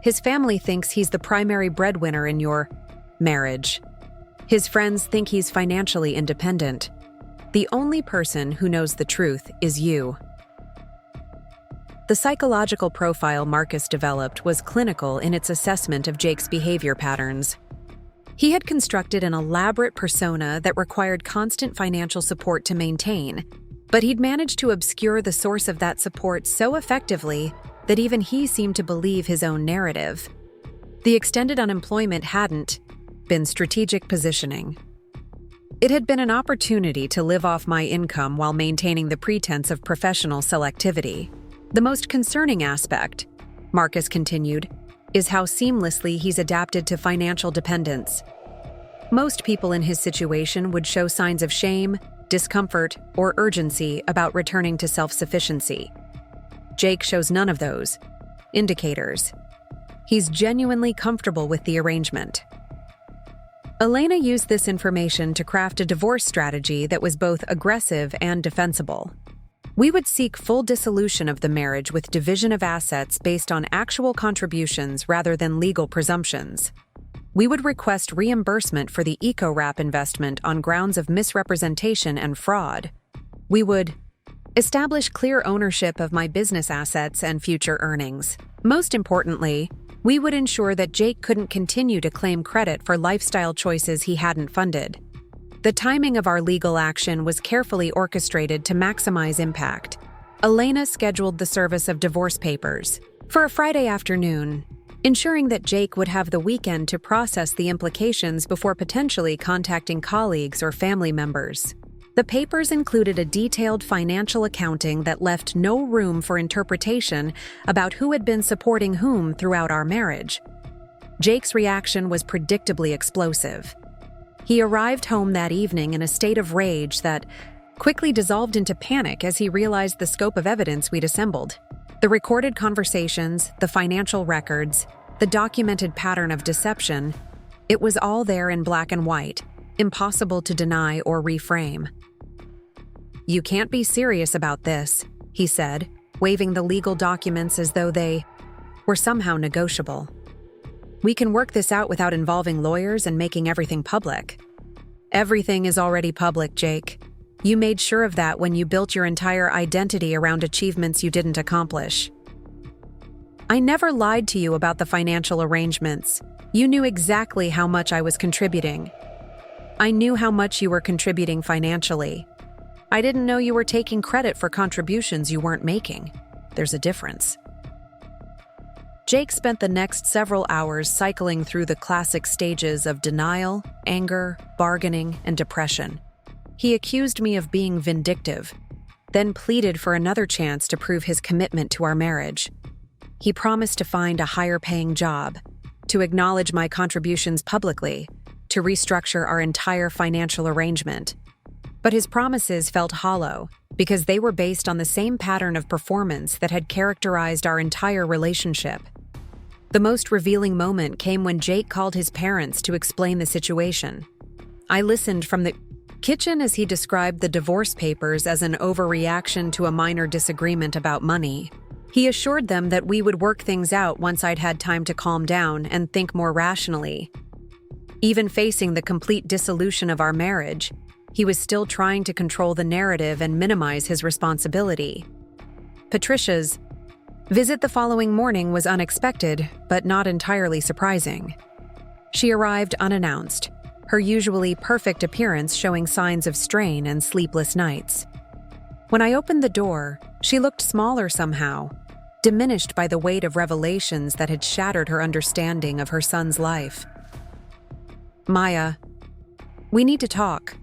Speaker 1: His family thinks he's the primary breadwinner in your marriage. His friends think he's financially independent. The only person who knows the truth is you. The psychological profile Marcus developed was clinical in its assessment of Jake's behavior patterns. He had constructed an elaborate persona that required constant financial support to maintain, but he'd managed to obscure the source of that support so effectively that even he seemed to believe his own narrative. The extended unemployment hadn't been strategic positioning. It had been an opportunity to live off my income while maintaining the pretense of professional selectivity. The most concerning aspect, Marcus continued, is how seamlessly he's adapted to financial dependence. Most people in his situation would show signs of shame, discomfort, or urgency about returning to self-sufficiency. Jake shows none of those indicators. He's genuinely comfortable with the arrangement. Elena used this information to craft a divorce strategy that was both aggressive and defensible. We would seek full dissolution of the marriage with division of assets based on actual contributions rather than legal presumptions. We would request reimbursement for the eco-wrap investment on grounds of misrepresentation and fraud. We would establish clear ownership of my business assets and future earnings. Most importantly, we would ensure that Jake couldn't continue to claim credit for lifestyle choices he hadn't funded. The timing of our legal action was carefully orchestrated to maximize impact. Elena scheduled the service of divorce papers for a Friday afternoon, ensuring that Jake would have the weekend to process the implications before potentially contacting colleagues or family members. The papers included a detailed financial accounting that left no room for interpretation about who had been supporting whom throughout our marriage. Jake's reaction was predictably explosive. He arrived home that evening in a state of rage that quickly dissolved into panic as he realized the scope of evidence we'd assembled. The recorded conversations, the financial records, the documented pattern of deception, it was all there in black and white, impossible to deny or reframe. "You can't be serious about this," he said, waving the legal documents as though they were somehow negotiable. "We can work this out without involving lawyers and making everything public." "Everything is already public, Jake. You made sure of that when you built your entire identity around achievements you didn't accomplish." "I never lied to you about the financial arrangements. You knew exactly how much I was contributing. I knew how much you were contributing financially. I didn't know you were taking credit for contributions you weren't making. There's a difference." Jake spent the next several hours cycling through the classic stages of denial, anger, bargaining, and depression. He accused me of being vindictive, then pleaded for another chance to prove his commitment to our marriage. He promised to find a higher-paying job, to acknowledge my contributions publicly, to restructure our entire financial arrangement. But his promises felt hollow because they were based on the same pattern of performance that had characterized our entire relationship. The most revealing moment came when Jake called his parents to explain the situation. I listened from the kitchen as he described the divorce papers as an overreaction to a minor disagreement about money. He assured them that we would work things out once I'd had time to calm down and think more rationally. Even facing the complete dissolution of our marriage, he was still trying to control the narrative and minimize his responsibility. Patricia's visit the following morning was unexpected, but not entirely surprising. She arrived unannounced, her usually perfect appearance showing signs of strain and sleepless nights. When I opened the door, she looked smaller somehow, diminished by the weight of revelations that had shattered her understanding of her son's life. "Maya, we need to talk,"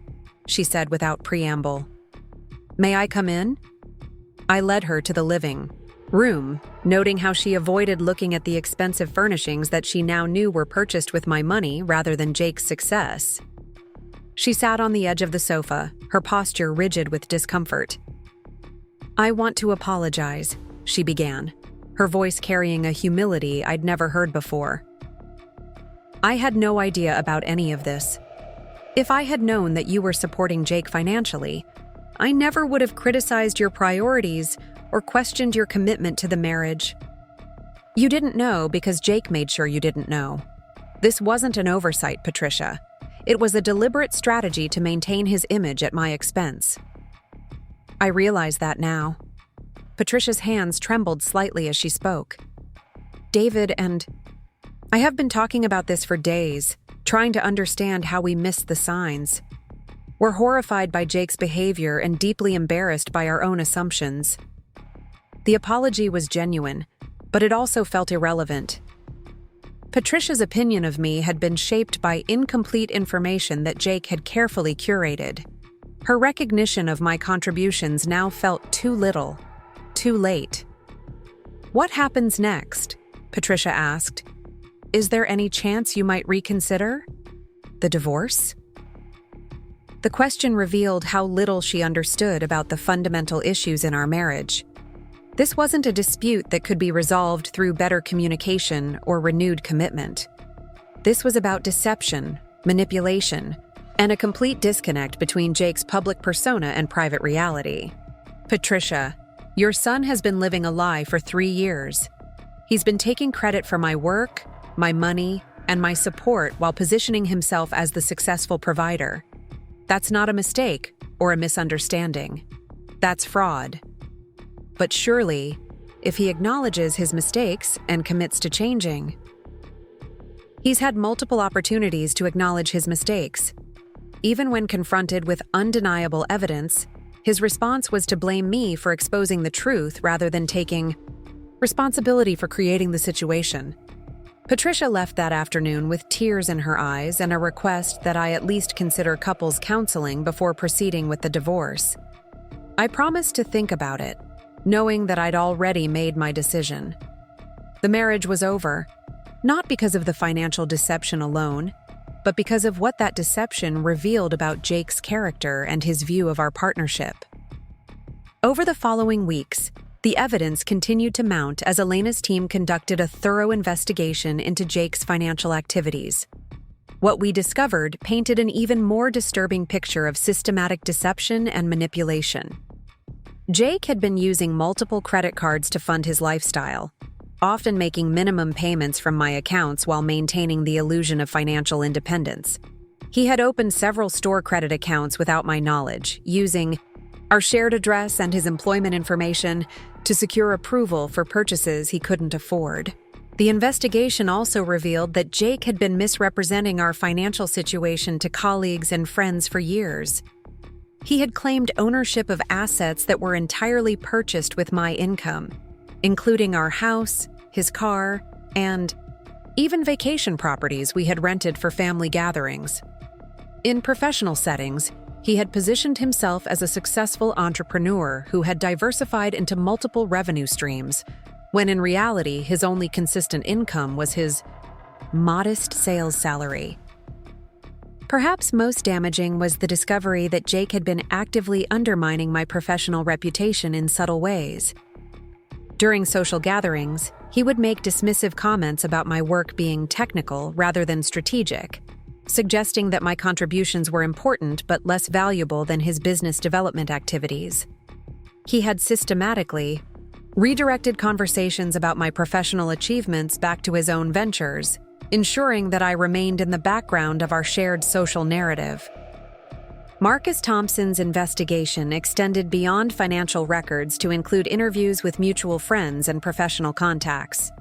Speaker 1: she said without preamble. "May I come in?" I led her to the living room, noting how she avoided looking at the expensive furnishings that she now knew were purchased with my money rather than Jake's success. She sat on the edge of the sofa, her posture rigid with discomfort. "I want to apologize," she began, her voice carrying a humility I'd never heard before. "I had no idea about any of this. If I had known that you were supporting Jake financially, I never would have criticized your priorities or questioned your commitment to the marriage. You didn't know because Jake made sure you didn't know. This wasn't an oversight, Patricia. It was a deliberate strategy to maintain his image at my expense." I realize that now. Patricia's hands trembled slightly as she spoke. "David and I have been talking about this for days, trying to understand how we missed the signs. We're horrified by Jake's behavior and deeply embarrassed by our own assumptions." The apology was genuine, but it also felt irrelevant. Patricia's opinion of me had been shaped by incomplete information that Jake had carefully curated. Her recognition of my contributions now felt too little, too late. "What happens next?" Patricia asked. "Is there any chance you might reconsider? The divorce?" The question revealed how little she understood about the fundamental issues in our marriage. This wasn't a dispute that could be resolved through better communication or renewed commitment. This was about deception, manipulation, and a complete disconnect between Jake's public persona and private reality. Patricia, your son has been living a lie for 3 years. He's been taking credit for my work, my money, and my support while positioning himself as the successful provider. That's not a mistake or a misunderstanding. That's fraud. But surely, if he acknowledges his mistakes and commits to changing. He's had multiple opportunities to acknowledge his mistakes. Even when confronted with undeniable evidence, his response was to blame me for exposing the truth rather than taking responsibility for creating the situation. Patricia left that afternoon with tears in her eyes and a request that I at least consider couples counseling before proceeding with the divorce. I promised to think about it, knowing that I'd already made my decision. The marriage was over, not because of the financial deception alone, but because of what that deception revealed about Jake's character and his view of our partnership. Over the following weeks, the evidence continued to mount as Elena's team conducted a thorough investigation into Jake's financial activities. What we discovered painted an even more disturbing picture of systematic deception and manipulation. Jake had been using multiple credit cards to fund his lifestyle, often making minimum payments from my accounts while maintaining the illusion of financial independence. He had opened several store credit accounts without my knowledge, using our shared address and his employment information to secure approval for purchases he couldn't afford. The investigation also revealed that Jake had been misrepresenting our financial situation to colleagues and friends for years. He had claimed ownership of assets that were entirely purchased with my income, including our house, his car, and even vacation properties we had rented for family gatherings. In professional settings, he had positioned himself as a successful entrepreneur who had diversified into multiple revenue streams, when in reality his only consistent income was his modest sales salary. Perhaps most damaging was the discovery that Jake had been actively undermining my professional reputation in subtle ways. During social gatherings, he would make dismissive comments about my work being technical rather than strategic, suggesting that my contributions were important but less valuable than his business development activities. He had systematically redirected conversations about my professional achievements back to his own ventures, ensuring that I remained in the background of our shared social narrative. Marcus Thompson's investigation extended beyond financial records to include interviews with mutual friends and professional contacts.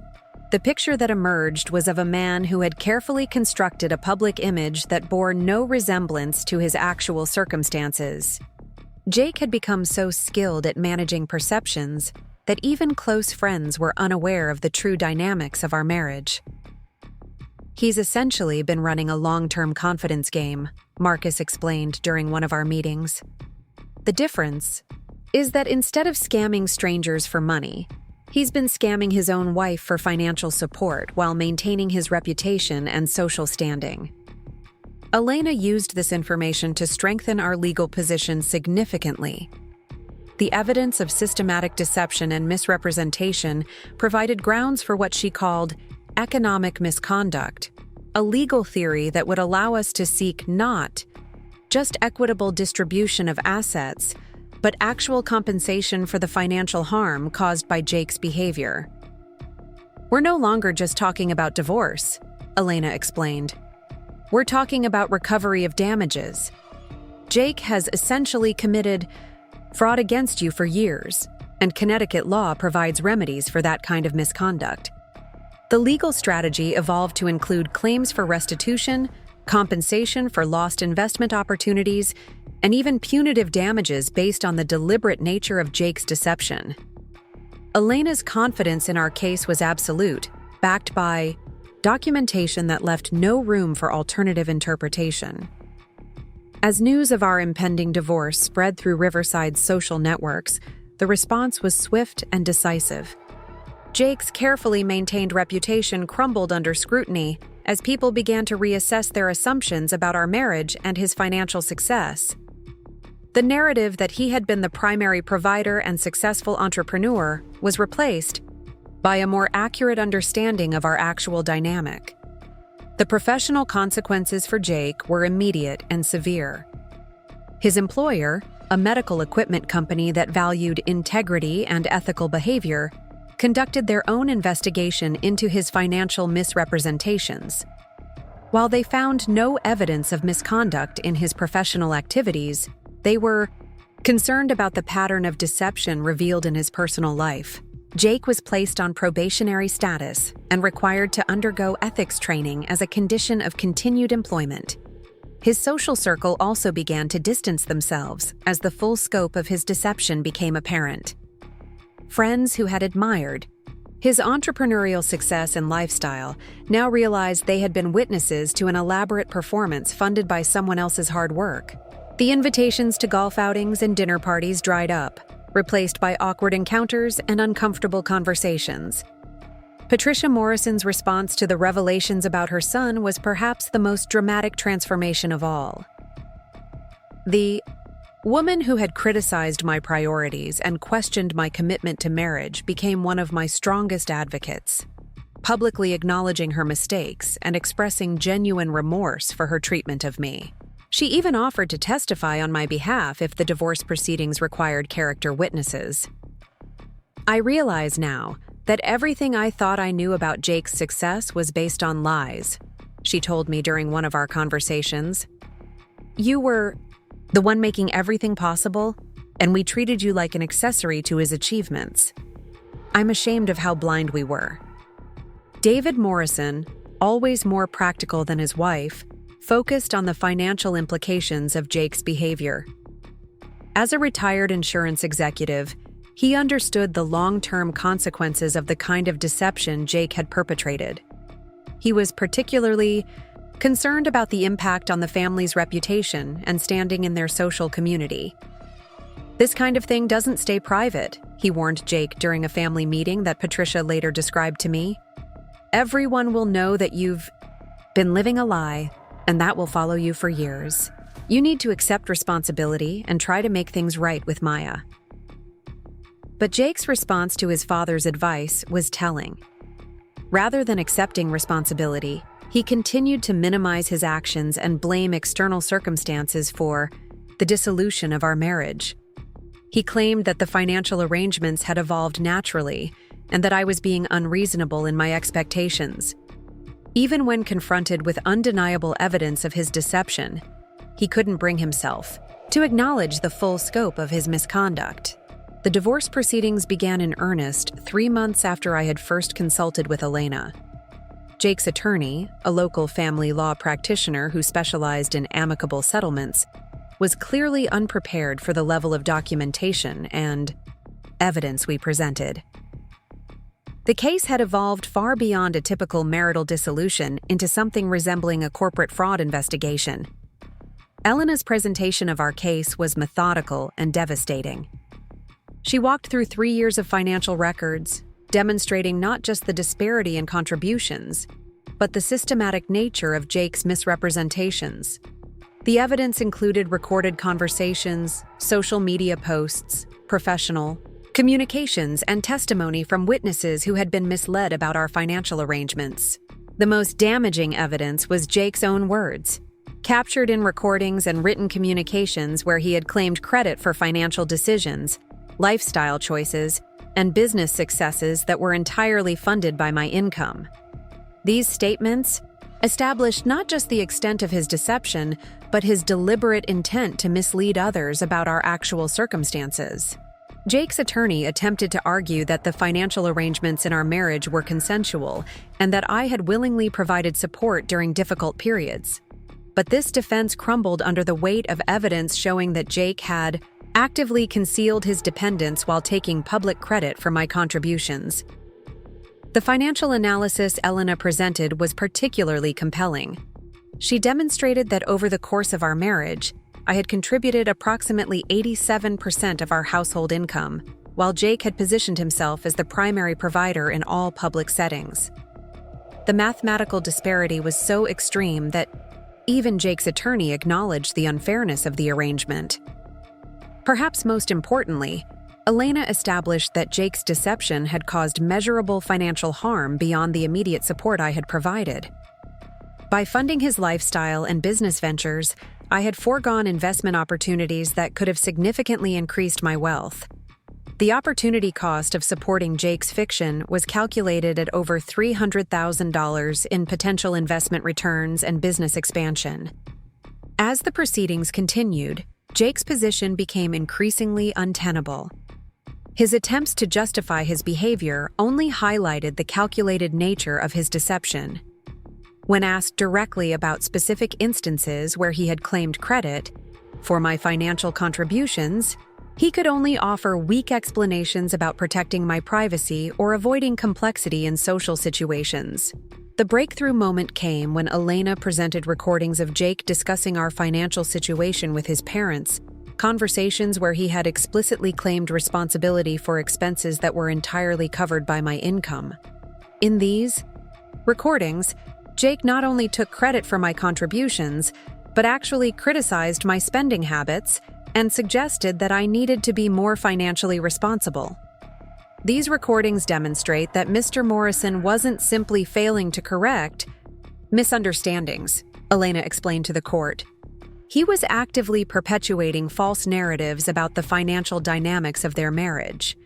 Speaker 1: The picture that emerged was of a man who had carefully constructed a public image that bore no resemblance to his actual circumstances. Jake had become so skilled at managing perceptions that even close friends were unaware of the true dynamics of our marriage. He's essentially been running a long-term confidence game, Marcus explained during one of our meetings. The difference is that instead of scamming strangers for money, he's been scamming his own wife for financial support while maintaining his reputation and social standing. Elena used this information to strengthen our legal position significantly. The evidence of systematic deception and misrepresentation provided grounds for what she called economic misconduct, a legal theory that would allow us to seek not just equitable distribution of assets, but actual compensation for the financial harm caused by Jake's behavior. We're no longer just talking about divorce, Elena explained. We're talking about recovery of damages. Jake has essentially committed fraud against you for years, and Connecticut law provides remedies for that kind of misconduct. The legal strategy evolved to include claims for restitution, compensation for lost investment opportunities, and even punitive damages based on the deliberate nature of Jake's deception. Elena's confidence in our case was absolute, backed by documentation that left no room for alternative interpretation. As news of our impending divorce spread through Riverside's social networks, the response was swift and decisive. Jake's carefully maintained reputation crumbled under scrutiny as people began to reassess their assumptions about our marriage and his financial success. The narrative that he had been the primary provider and successful entrepreneur was replaced by a more accurate understanding of our actual dynamic. The professional consequences for Jake were immediate and severe. His employer, a medical equipment company that valued integrity and ethical behavior, conducted their own investigation into his financial misrepresentations. While they found no evidence of misconduct in his professional activities, they were concerned about the pattern of deception revealed in his personal life. Jake was placed on probationary status and required to undergo ethics training as a condition of continued employment. His social circle also began to distance themselves as the full scope of his deception became apparent. Friends who had admired his entrepreneurial success and lifestyle now realized they had been witnesses to an elaborate performance funded by someone else's hard work. The invitations to golf outings and dinner parties dried up, replaced by awkward encounters and uncomfortable conversations. Patricia Morrison's response to the revelations about her son was perhaps the most dramatic transformation of all. The woman who had criticized my priorities and questioned my commitment to marriage became one of my strongest advocates, publicly acknowledging her mistakes and expressing genuine remorse for her treatment of me. She even offered to testify on my behalf if the divorce proceedings required character witnesses. I realize now that everything I thought I knew about Jake's success was based on lies, she told me during one of our conversations. You were the one making everything possible, and we treated you like an accessory to his achievements. I'm ashamed of how blind we were. David Morrison, always more practical than his wife, focused on the financial implications of Jake's behavior. As a retired insurance executive, he understood the long-term consequences of the kind of deception Jake had perpetrated. He was particularly concerned about the impact on the family's reputation and standing in their social community. This kind of thing doesn't stay private, he warned Jake during a family meeting that Patricia later described to me. Everyone will know that you've been living a lie, and that will follow you for years. You need to accept responsibility and try to make things right with Maya. But Jake's response to his father's advice was telling. Rather than accepting responsibility, he continued to minimize his actions and blame external circumstances for the dissolution of our marriage. He claimed that the financial arrangements had evolved naturally and that I was being unreasonable in my expectations. Even when confronted with undeniable evidence of his deception, he couldn't bring himself to acknowledge the full scope of his misconduct. The divorce proceedings began in earnest 3 months after I had first consulted with Elena. Jake's attorney, a local family law practitioner who specialized in amicable settlements, was clearly unprepared for the level of documentation and evidence we presented. The case had evolved far beyond a typical marital dissolution into something resembling a corporate fraud investigation. Elena's presentation of our case was methodical and devastating. She walked through 3 years of financial records, demonstrating not just the disparity in contributions, but the systematic nature of Jake's misrepresentations. The evidence included recorded conversations, social media posts, professional communications, and testimony from witnesses who had been misled about our financial arrangements. The most damaging evidence was Jake's own words, captured in recordings and written communications where he had claimed credit for financial decisions, lifestyle choices, and business successes that were entirely funded by my income. These statements established not just the extent of his deception, but his deliberate intent to mislead others about our actual circumstances. Jake's attorney attempted to argue that the financial arrangements in our marriage were consensual and that I had willingly provided support during difficult periods. But this defense crumbled under the weight of evidence showing that Jake had actively concealed his dependence while taking public credit for my contributions. The financial analysis Elena presented was particularly compelling. She demonstrated that over the course of our marriage, I had contributed approximately 87% of our household income, while Jake had positioned himself as the primary provider in all public settings. The mathematical disparity was so extreme that even Jake's attorney acknowledged the unfairness of the arrangement. Perhaps most importantly, Elena established that Jake's deception had caused measurable financial harm beyond the immediate support I had provided. By funding his lifestyle and business ventures, I had foregone investment opportunities that could have significantly increased my wealth. The opportunity cost of supporting Jake's fiction was calculated at over $300,000 in potential investment returns and business expansion. As the proceedings continued, Jake's position became increasingly untenable. His attempts to justify his behavior only highlighted the calculated nature of his deception. When asked directly about specific instances where he had claimed credit for my financial contributions, he could only offer weak explanations about protecting my privacy or avoiding complexity in social situations. The breakthrough moment came when Elena presented recordings of Jake discussing our financial situation with his parents, conversations where he had explicitly claimed responsibility for expenses that were entirely covered by my income. In these recordings, Jake not only took credit for my contributions, but actually criticized my spending habits and suggested that I needed to be more financially responsible. These recordings demonstrate that Mr. Morrison wasn't simply failing to correct misunderstandings, Elena explained to the court. He was actively perpetuating false narratives about the financial dynamics of their marriage.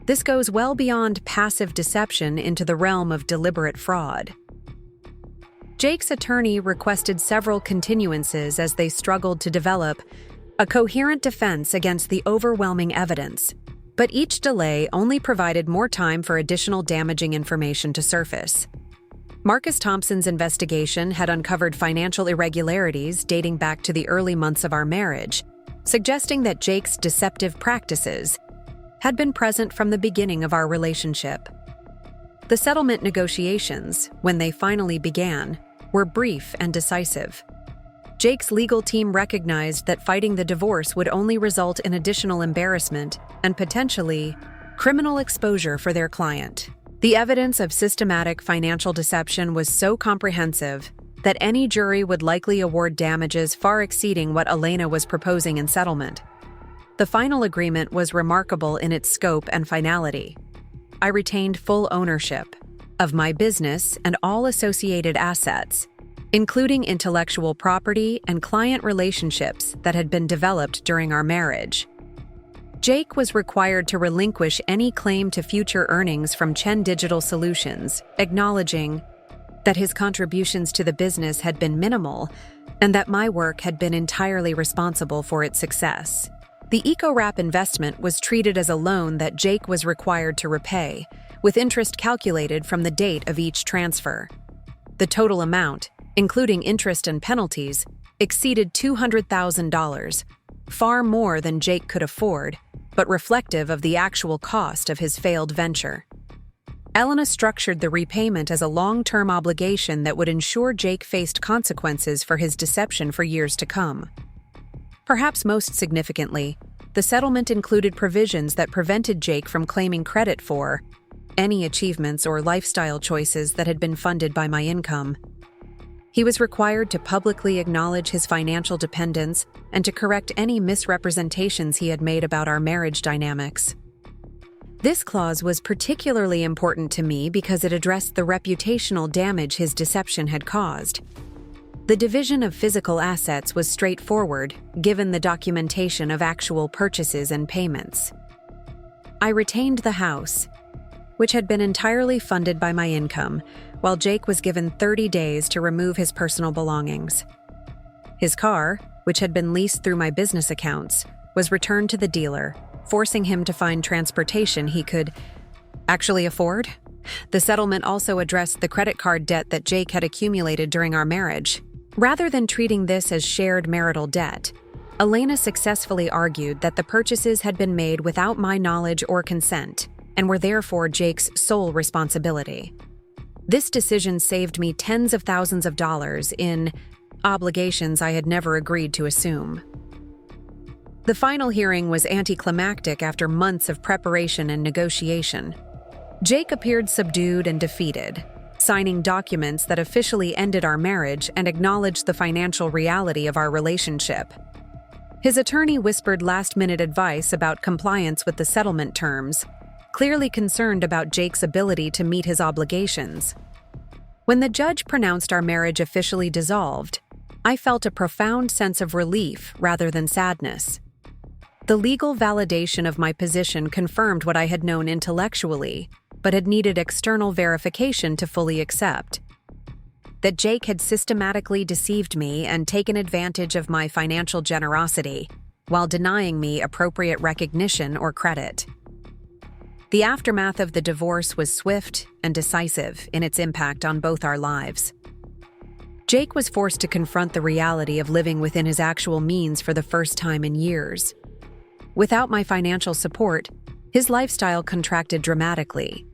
Speaker 1: This goes well beyond passive deception into the realm of deliberate fraud. Jake's attorney requested several continuances as they struggled to develop a coherent defense against the overwhelming evidence, but each delay only provided more time for additional damaging information to surface. Marcus Thompson's investigation had uncovered financial irregularities dating back to the early months of our marriage, suggesting that Jake's deceptive practices had been present from the beginning of our relationship. The settlement negotiations, when they finally began, were brief and decisive. Jake's legal team recognized that fighting the divorce would only result in additional embarrassment and potentially criminal exposure for their client. The evidence of systematic financial deception was so comprehensive that any jury would likely award damages far exceeding what Elena was proposing in settlement. The final agreement was remarkable in its scope and finality. I retained full ownership of my business and all associated assets, including intellectual property and client relationships that had been developed during our marriage. Jake was required to relinquish any claim to future earnings from Chen Digital Solutions, acknowledging that his contributions to the business had been minimal and that my work had been entirely responsible for its success. The EcoWrap investment was treated as a loan that Jake was required to repay, with interest calculated from the date of each transfer. The total amount, including interest and penalties, exceeded $200,000, far more than Jake could afford, but reflective of the actual cost of his failed venture. Elena structured the repayment as a long-term obligation that would ensure Jake faced consequences for his deception for years to come. Perhaps most significantly, the settlement included provisions that prevented Jake from claiming credit for any achievements or lifestyle choices that had been funded by my income. He was required to publicly acknowledge his financial dependence and to correct any misrepresentations he had made about our marriage dynamics. This clause was particularly important to me because it addressed the reputational damage his deception had caused. The division of physical assets was straightforward, given the documentation of actual purchases and payments. I retained the house, which had been entirely funded by my income, while Jake was given 30 days to remove his personal belongings. His car, which had been leased through my business accounts, was returned to the dealer, forcing him to find transportation he could actually afford. The settlement also addressed the credit card debt that Jake had accumulated during our marriage. Rather than treating this as shared marital debt, Elena successfully argued that the purchases had been made without my knowledge or consent and were therefore Jake's sole responsibility. This decision saved me tens of thousands of dollars in obligations I had never agreed to assume. The final hearing was anticlimactic after months of preparation and negotiation. Jake appeared subdued and defeated, signing documents that officially ended our marriage and acknowledged the financial reality of our relationship. His attorney whispered last-minute advice about compliance with the settlement terms, clearly concerned about Jake's ability to meet his obligations. When the judge pronounced our marriage officially dissolved, I felt a profound sense of relief rather than sadness. The legal validation of my position confirmed what I had known intellectually, but had needed external verification to fully accept. That Jake had systematically deceived me and taken advantage of my financial generosity, while denying me appropriate recognition or credit. The aftermath of the divorce was swift and decisive in its impact on both our lives. Jake was forced to confront the reality of living within his actual means for the first time in years. Without my financial support, his lifestyle contracted dramatically.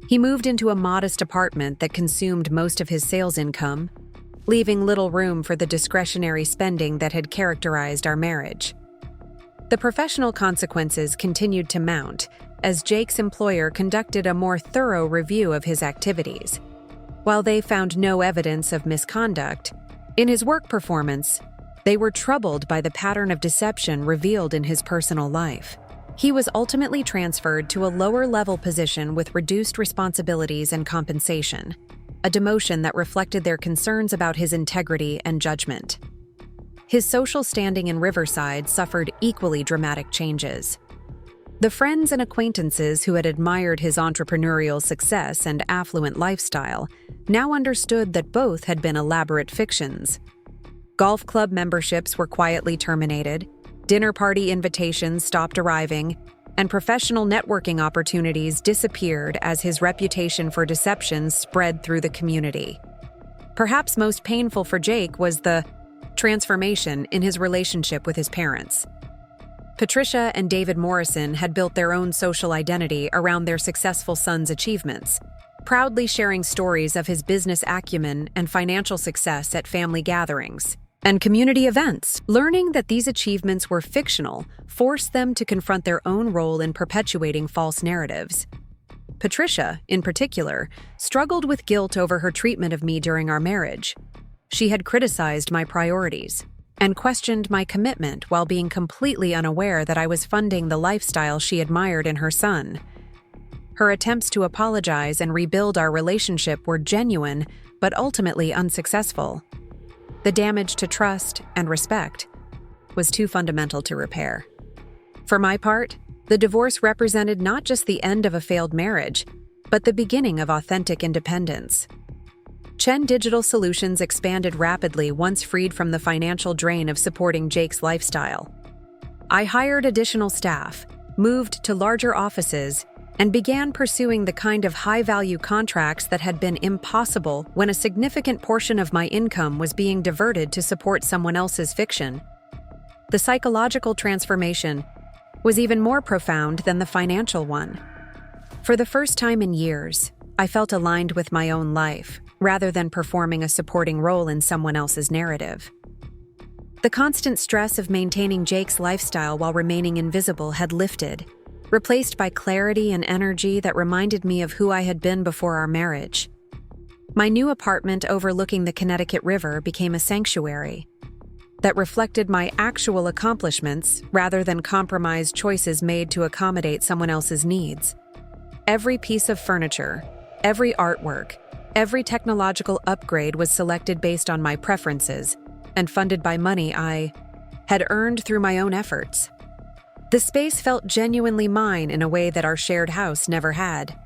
Speaker 1: He moved into a modest apartment that consumed most of his sales income, leaving little room for the discretionary spending that had characterized our marriage. The professional consequences continued to mount as Jake's employer conducted a more thorough review of his activities. While they found no evidence of misconduct in his work performance, they were troubled by the pattern of deception revealed in his personal life. He was ultimately transferred to a lower-level position with reduced responsibilities and compensation, a demotion that reflected their concerns about his integrity and judgment. His social standing in Riverside suffered equally dramatic changes. The friends and acquaintances who had admired his entrepreneurial success and affluent lifestyle now understood that both had been elaborate fictions. Golf club memberships were quietly terminated, dinner party invitations stopped arriving, and professional networking opportunities disappeared as his reputation for deception spread through the community. Perhaps most painful for Jake was the transformation in his relationship with his parents. Patricia and David Morrison had built their own social identity around their successful son's achievements, proudly sharing stories of his business acumen and financial success at family gatherings and community events. Learning that these achievements were fictional forced them to confront their own role in perpetuating false narratives. Patricia, in particular, struggled with guilt over her treatment of me during our marriage. She had criticized my priorities and questioned my commitment while being completely unaware that I was funding the lifestyle she admired in her son. Her attempts to apologize and rebuild our relationship were genuine, but ultimately unsuccessful. The damage to trust and respect was too fundamental to repair. For my part, the divorce represented not just the end of a failed marriage, but the beginning of authentic independence. Chen Digital Solutions expanded rapidly once freed from the financial drain of supporting Jake's lifestyle. I hired additional staff, moved to larger offices, and began pursuing the kind of high-value contracts that had been impossible when a significant portion of my income was being diverted to support someone else's fiction. The psychological transformation was even more profound than the financial one. For the first time in years, I felt aligned with my own life, rather than performing a supporting role in someone else's narrative. The constant stress of maintaining Jake's lifestyle while remaining invisible had lifted, replaced by clarity and energy that reminded me of who I had been before our marriage. My new apartment overlooking the Connecticut River became a sanctuary that reflected my actual accomplishments rather than compromised choices made to accommodate someone else's needs. Every piece of furniture, every artwork, every technological upgrade was selected based on my preferences and funded by money I had earned through my own efforts. The space felt genuinely mine in a way that our shared house never had.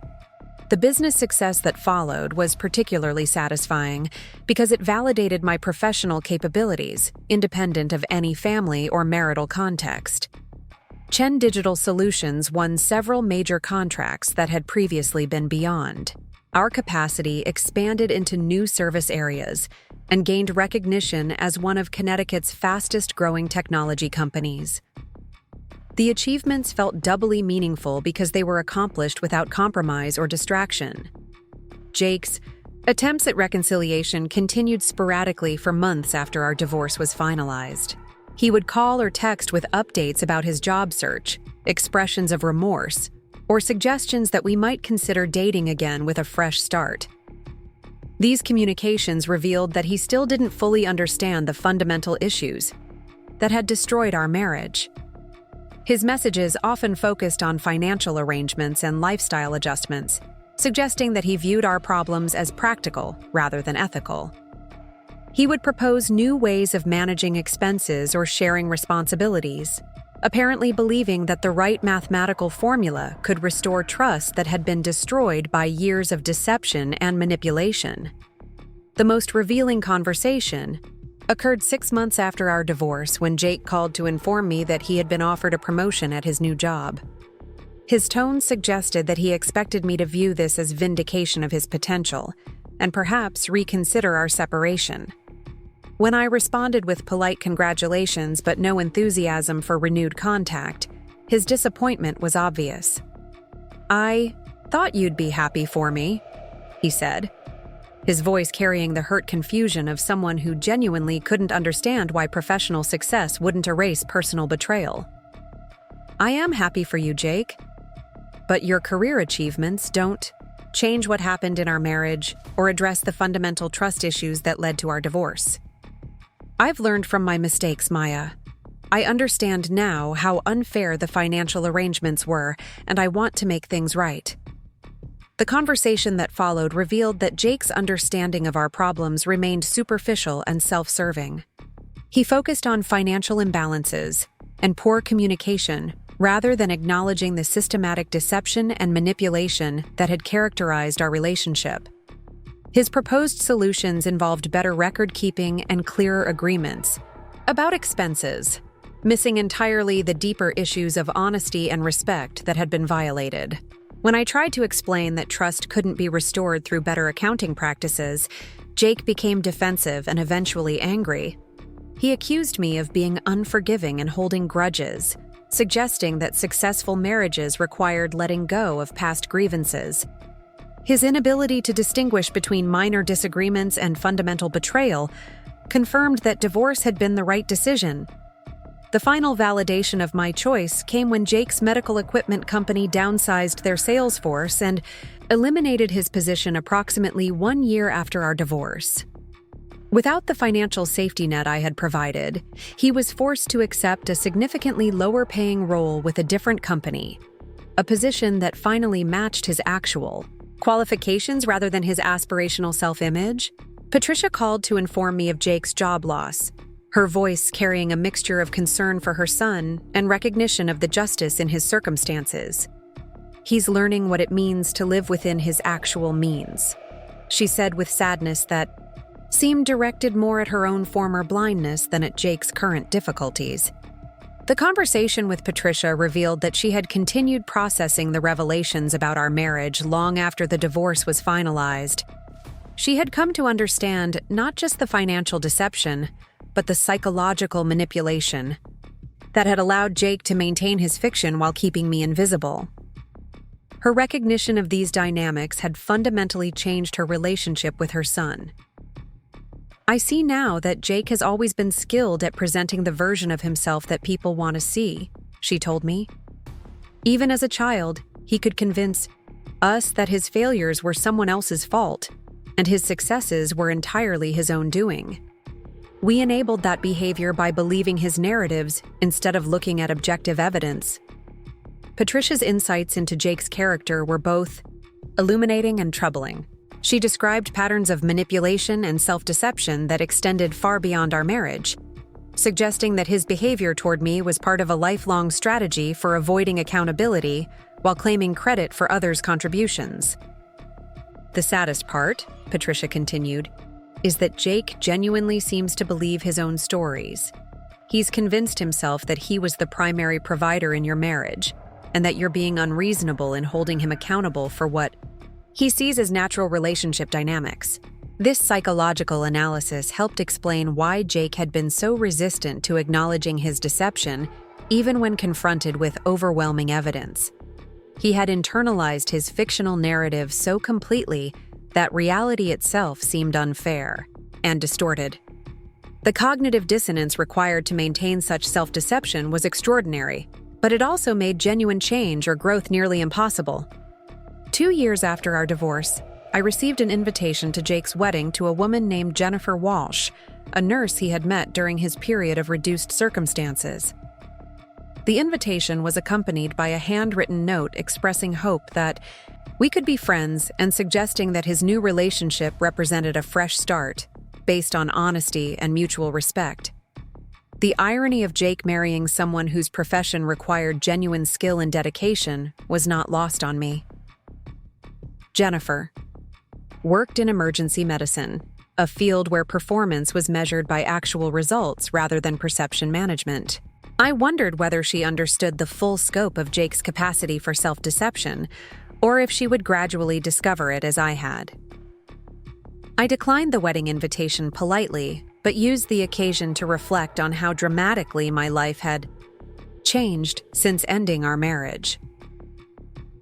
Speaker 1: The business success that followed was particularly satisfying because it validated my professional capabilities, independent of any family or marital context. Chen Digital Solutions won several major contracts that had previously been beyond. Our capacity expanded into new service areas and gained recognition as one of Connecticut's fastest-growing technology companies. The achievements felt doubly meaningful because they were accomplished without compromise or distraction. Jake's attempts at reconciliation continued sporadically for months after our divorce was finalized. He would call or text with updates about his job search, expressions of remorse, or suggestions that we might consider dating again with a fresh start. These communications revealed that he still didn't fully understand the fundamental issues that had destroyed our marriage. His messages often focused on financial arrangements and lifestyle adjustments, suggesting that he viewed our problems as practical rather than ethical. He would propose new ways of managing expenses or sharing responsibilities, apparently believing that the right mathematical formula could restore trust that had been destroyed by years of deception and manipulation. The most revealing conversation occurred 6 months after our divorce when Jake called to inform me that he had been offered a promotion at his new job. His tone suggested that he expected me to view this as vindication of his potential and perhaps reconsider our separation. When I responded with polite congratulations but no enthusiasm for renewed contact, his disappointment was obvious. "I thought you'd be happy for me," he said, his voice carrying the hurt confusion of someone who genuinely couldn't understand why professional success wouldn't erase personal betrayal. "I am happy for you, Jake. But your career achievements don't change what happened in our marriage or address the fundamental trust issues that led to our divorce. I've learned from my mistakes, Maya. I understand now how unfair the financial arrangements were, and I want to make things right." The conversation that followed revealed that Jake's understanding of our problems remained superficial and self-serving. He focused on financial imbalances and poor communication rather than acknowledging the systematic deception and manipulation that had characterized our relationship. His proposed solutions involved better record-keeping and clearer agreements about expenses, missing entirely the deeper issues of honesty and respect that had been violated. When I tried to explain that trust couldn't be restored through better accounting practices, Jake became defensive and eventually angry. He accused me of being unforgiving and holding grudges, suggesting that successful marriages required letting go of past grievances. His inability to distinguish between minor disagreements and fundamental betrayal confirmed that divorce had been the right decision. The final validation of my choice came when Jake's medical equipment company downsized their sales force and eliminated his position approximately 1 year after our divorce. Without the financial safety net I had provided, he was forced to accept a significantly lower-paying role with a different company, a position that finally matched his actual qualifications rather than his aspirational self-image. Patricia called to inform me of Jake's job loss, her voice carrying a mixture of concern for her son and recognition of the justice in his circumstances. "He's learning what it means to live within his actual means," she said with sadness that seemed directed more at her own former blindness than at Jake's current difficulties. The conversation with Patricia revealed that she had continued processing the revelations about our marriage long after the divorce was finalized. She had come to understand not just the financial deception, but the psychological manipulation that had allowed Jake to maintain his fiction while keeping me invisible. Her recognition of these dynamics had fundamentally changed her relationship with her son. "I see now that Jake has always been skilled at presenting the version of himself that people want to see," she told me. "Even as a child, he could convince us that his failures were someone else's fault, and his successes were entirely his own doing. We enabled that behavior by believing his narratives instead of looking at objective evidence." Patricia's insights into Jake's character were both illuminating and troubling. She described patterns of manipulation and self-deception that extended far beyond our marriage, suggesting that his behavior toward me was part of a lifelong strategy for avoiding accountability while claiming credit for others' contributions. "The saddest part," Patricia continued, "is that Jake genuinely seems to believe his own stories. He's convinced himself that he was the primary provider in your marriage, and that you're being unreasonable in holding him accountable for what he sees as natural relationship dynamics." This psychological analysis helped explain why Jake had been so resistant to acknowledging his deception, even when confronted with overwhelming evidence. He had internalized his fictional narrative so completely that reality itself seemed unfair and distorted. The cognitive dissonance required to maintain such self-deception was extraordinary, but it also made genuine change or growth nearly impossible. 2 years after our divorce, I received an invitation to Jake's wedding to a woman named Jennifer Walsh, a nurse he had met during his period of reduced circumstances. The invitation was accompanied by a handwritten note expressing hope that we could be friends and suggesting that his new relationship represented a fresh start. based on honesty and mutual respect. The irony of Jake marrying someone whose profession required genuine skill and dedication was not lost on me. Jennifer worked in emergency medicine, a field where performance was measured by actual results rather than perception management. I wondered whether she understood the full scope of Jake's capacity for self-deception, or if she would gradually discover it as I had. I declined the wedding invitation politely, but used the occasion to reflect on how dramatically my life had changed since ending our marriage.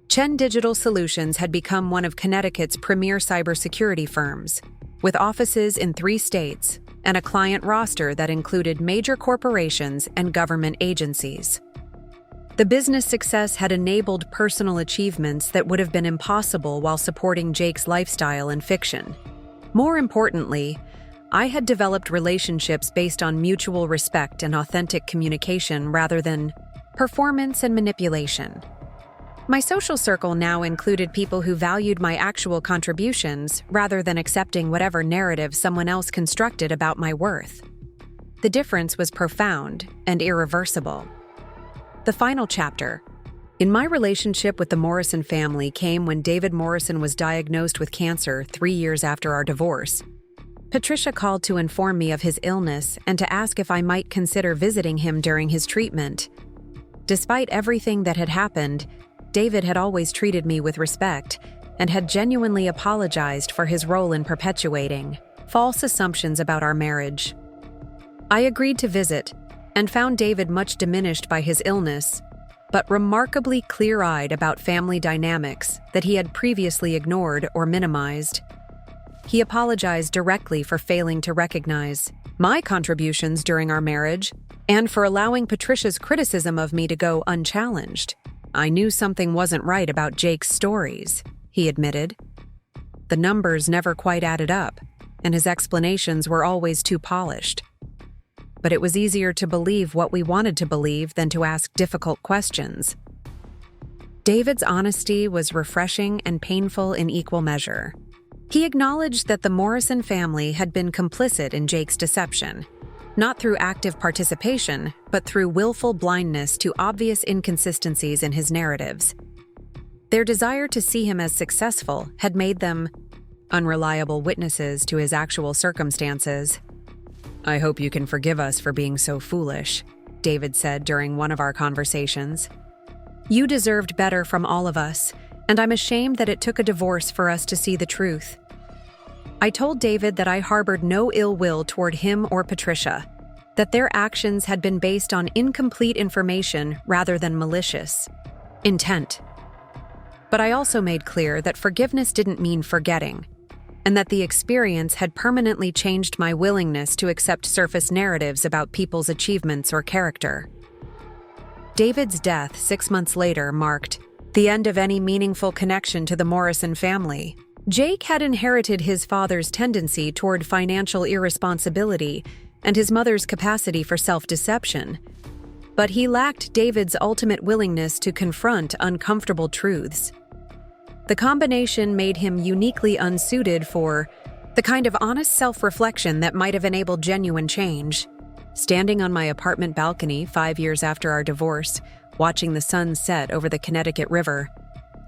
Speaker 1: Chen Digital Solutions had become one of Connecticut's premier cybersecurity firms, with offices in 3 states and a client roster that included major corporations and government agencies. The business success had enabled personal achievements that would have been impossible while supporting Jake's lifestyle and fiction. More importantly, I had developed relationships based on mutual respect and authentic communication rather than performance and manipulation. My social circle now included people who valued my actual contributions rather than accepting whatever narrative someone else constructed about my worth. The difference was profound and irreversible. The final chapter in my relationship with the Morrison family came when David Morrison was diagnosed with cancer 3 years after our divorce. Patricia called to inform me of his illness and to ask if I might consider visiting him during his treatment. Despite everything that had happened, David had always treated me with respect and had genuinely apologized for his role in perpetuating false assumptions about our marriage. I agreed to visit and found David much diminished by his illness, but remarkably clear-eyed about family dynamics that he had previously ignored or minimized. He apologized directly for failing to recognize my contributions during our marriage and for allowing Patricia's criticism of me to go unchallenged. I knew something wasn't right about Jake's stories, he admitted. The numbers never quite added up, and his explanations were always too polished. But it was easier to believe what we wanted to believe than to ask difficult questions. David's honesty was refreshing and painful in equal measure. He acknowledged that the Morrison family had been complicit in Jake's deception, not through active participation, but through willful blindness to obvious inconsistencies in his narratives. Their desire to see him as successful had made them unreliable witnesses to his actual circumstances. "I hope you can forgive us for being so foolish," David said during one of our conversations. "You deserved better from all of us, and I'm ashamed that it took a divorce for us to see the truth." I told David that I harbored no ill will toward him or Patricia, that their actions had been based on incomplete information rather than malicious intent. But I also made clear that forgiveness didn't mean forgetting, and that the experience had permanently changed my willingness to accept surface narratives about people's achievements or character. David's death 6 months later marked the end of any meaningful connection to the Morrison family. Jake had inherited his father's tendency toward financial irresponsibility and his mother's capacity for self-deception, but he lacked David's ultimate willingness to confront uncomfortable truths. The combination made him uniquely unsuited for the kind of honest self-reflection that might have enabled genuine change. Standing on my apartment balcony 5 years after our divorce, watching the sun set over the Connecticut River,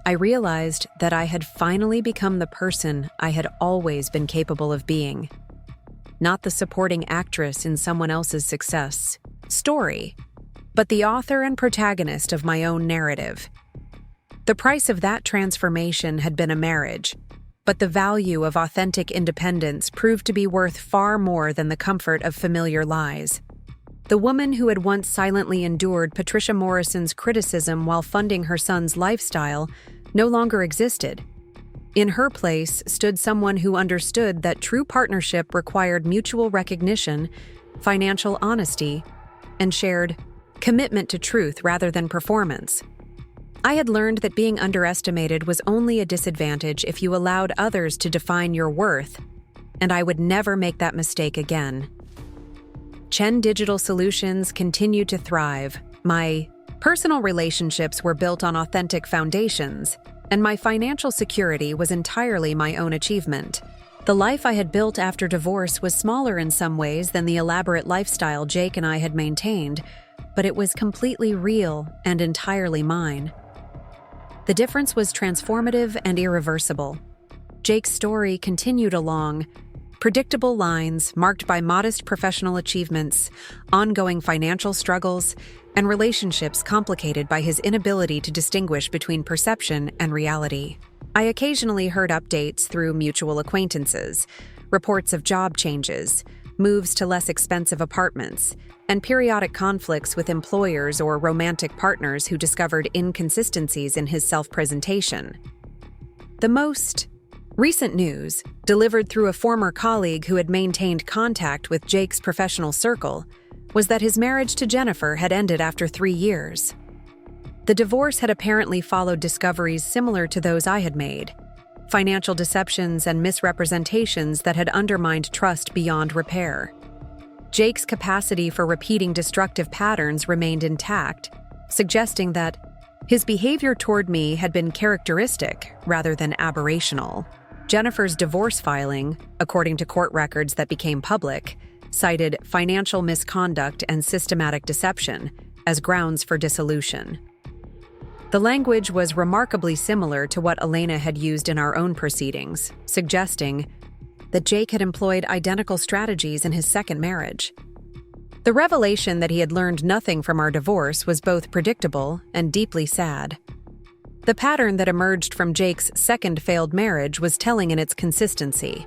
Speaker 1: I realized that I had finally become the person I had always been capable of being. Not the supporting actress in someone else's success story, but the author and protagonist of my own narrative. The price of that transformation had been a marriage, but the value of authentic independence proved to be worth far more than the comfort of familiar lies. The woman who had once silently endured Patricia Morrison's criticism while funding her son's lifestyle no longer existed. In her place stood someone who understood that true partnership required mutual recognition, financial honesty, and shared commitment to truth rather than performance. I had learned that being underestimated was only a disadvantage if you allowed others to define your worth, and I would never make that mistake again. Chen Digital Solutions continued to thrive. My personal relationships were built on authentic foundations, and my financial security was entirely my own achievement. The life I had built after divorce was smaller in some ways than the elaborate lifestyle Jake and I had maintained, but it was completely real and entirely mine. The difference was transformative and irreversible. Jake's story continued along predictable lines marked by modest professional achievements, ongoing financial struggles, and relationships complicated by his inability to distinguish between perception and reality. I occasionally heard updates through mutual acquaintances, reports of job changes, moves to less expensive apartments, and periodic conflicts with employers or romantic partners who discovered inconsistencies in his self-presentation. The most recent news, delivered through a former colleague who had maintained contact with Jake's professional circle, was that his marriage to Jennifer had ended after 3 years. The divorce had apparently followed discoveries similar to those I had made, financial deceptions and misrepresentations that had undermined trust beyond repair. Jake's capacity for repeating destructive patterns remained intact, suggesting that his behavior toward me had been characteristic rather than aberrational. Jennifer's divorce filing, according to court records that became public, cited financial misconduct and systematic deception as grounds for dissolution. The language was remarkably similar to what Elena had used in our own proceedings, suggesting that Jake had employed identical strategies in his second marriage. The revelation that he had learned nothing from our divorce was both predictable and deeply sad. The pattern that emerged from Jake's second failed marriage was telling in its consistency.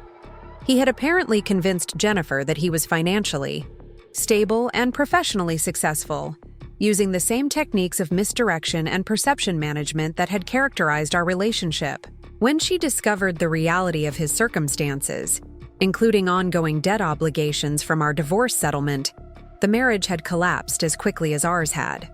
Speaker 1: He had apparently convinced Jennifer that he was financially stable and professionally successful, using the same techniques of misdirection and perception management that had characterized our relationship. When she discovered the reality of his circumstances, including ongoing debt obligations from our divorce settlement, the marriage had collapsed as quickly as ours had.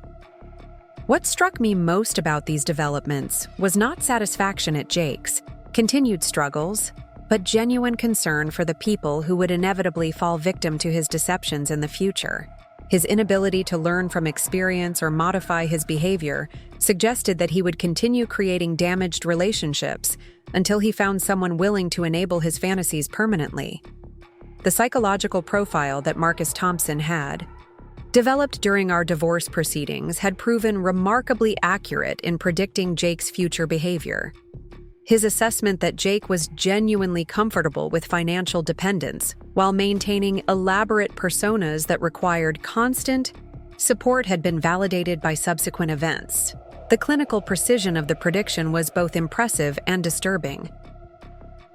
Speaker 1: What struck me most about these developments was not satisfaction at Jake's continued struggles, but genuine concern for the people who would inevitably fall victim to his deceptions in the future. His inability to learn from experience or modify his behavior suggested that he would continue creating damaged relationships until he found someone willing to enable his fantasies permanently. The psychological profile that Marcus Thompson had developed during our divorce proceedings had proven remarkably accurate in predicting Jake's future behavior. His assessment that Jake was genuinely comfortable with financial dependence while maintaining elaborate personas that required constant support had been validated by subsequent events. The clinical precision of the prediction was both impressive and disturbing.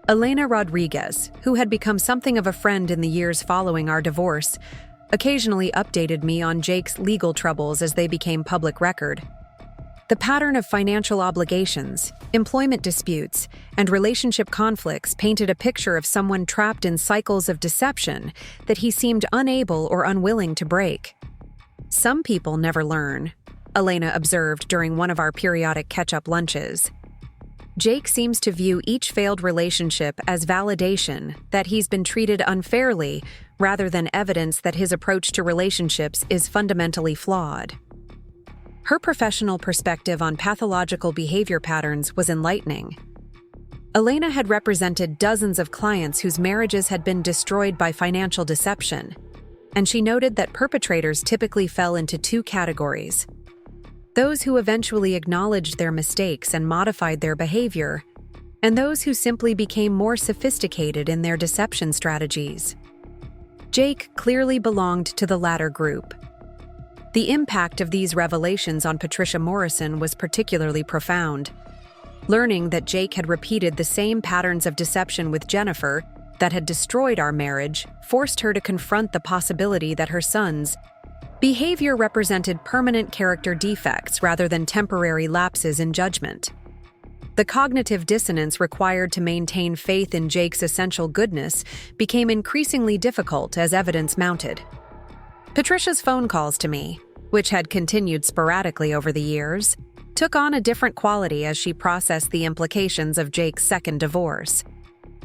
Speaker 1: Elena Rodriguez, who had become something of a friend in the years following our divorce, occasionally updated me on Jake's legal troubles as they became public record. The pattern of financial obligations, employment disputes, and relationship conflicts painted a picture of someone trapped in cycles of deception that he seemed unable or unwilling to break. "Some people never learn," Elena observed during one of our periodic catch-up lunches. Jake seems to view each failed relationship as validation that he's been treated unfairly rather than evidence that his approach to relationships is fundamentally flawed. Her professional perspective on pathological behavior patterns was enlightening. Elena had represented dozens of clients whose marriages had been destroyed by financial deception, and she noted that perpetrators typically fell into 2 categories: those who eventually acknowledged their mistakes and modified their behavior, and those who simply became more sophisticated in their deception strategies. Jake clearly belonged to the latter group. The impact of these revelations on Patricia Morrison was particularly profound. Learning that Jake had repeated the same patterns of deception with Jennifer that had destroyed our marriage forced her to confront the possibility that her son's behavior represented permanent character defects rather than temporary lapses in judgment. The cognitive dissonance required to maintain faith in Jake's essential goodness became increasingly difficult as evidence mounted. Patricia's phone calls to me, which had continued sporadically over the years, took on a different quality as she processed the implications of Jake's second divorce.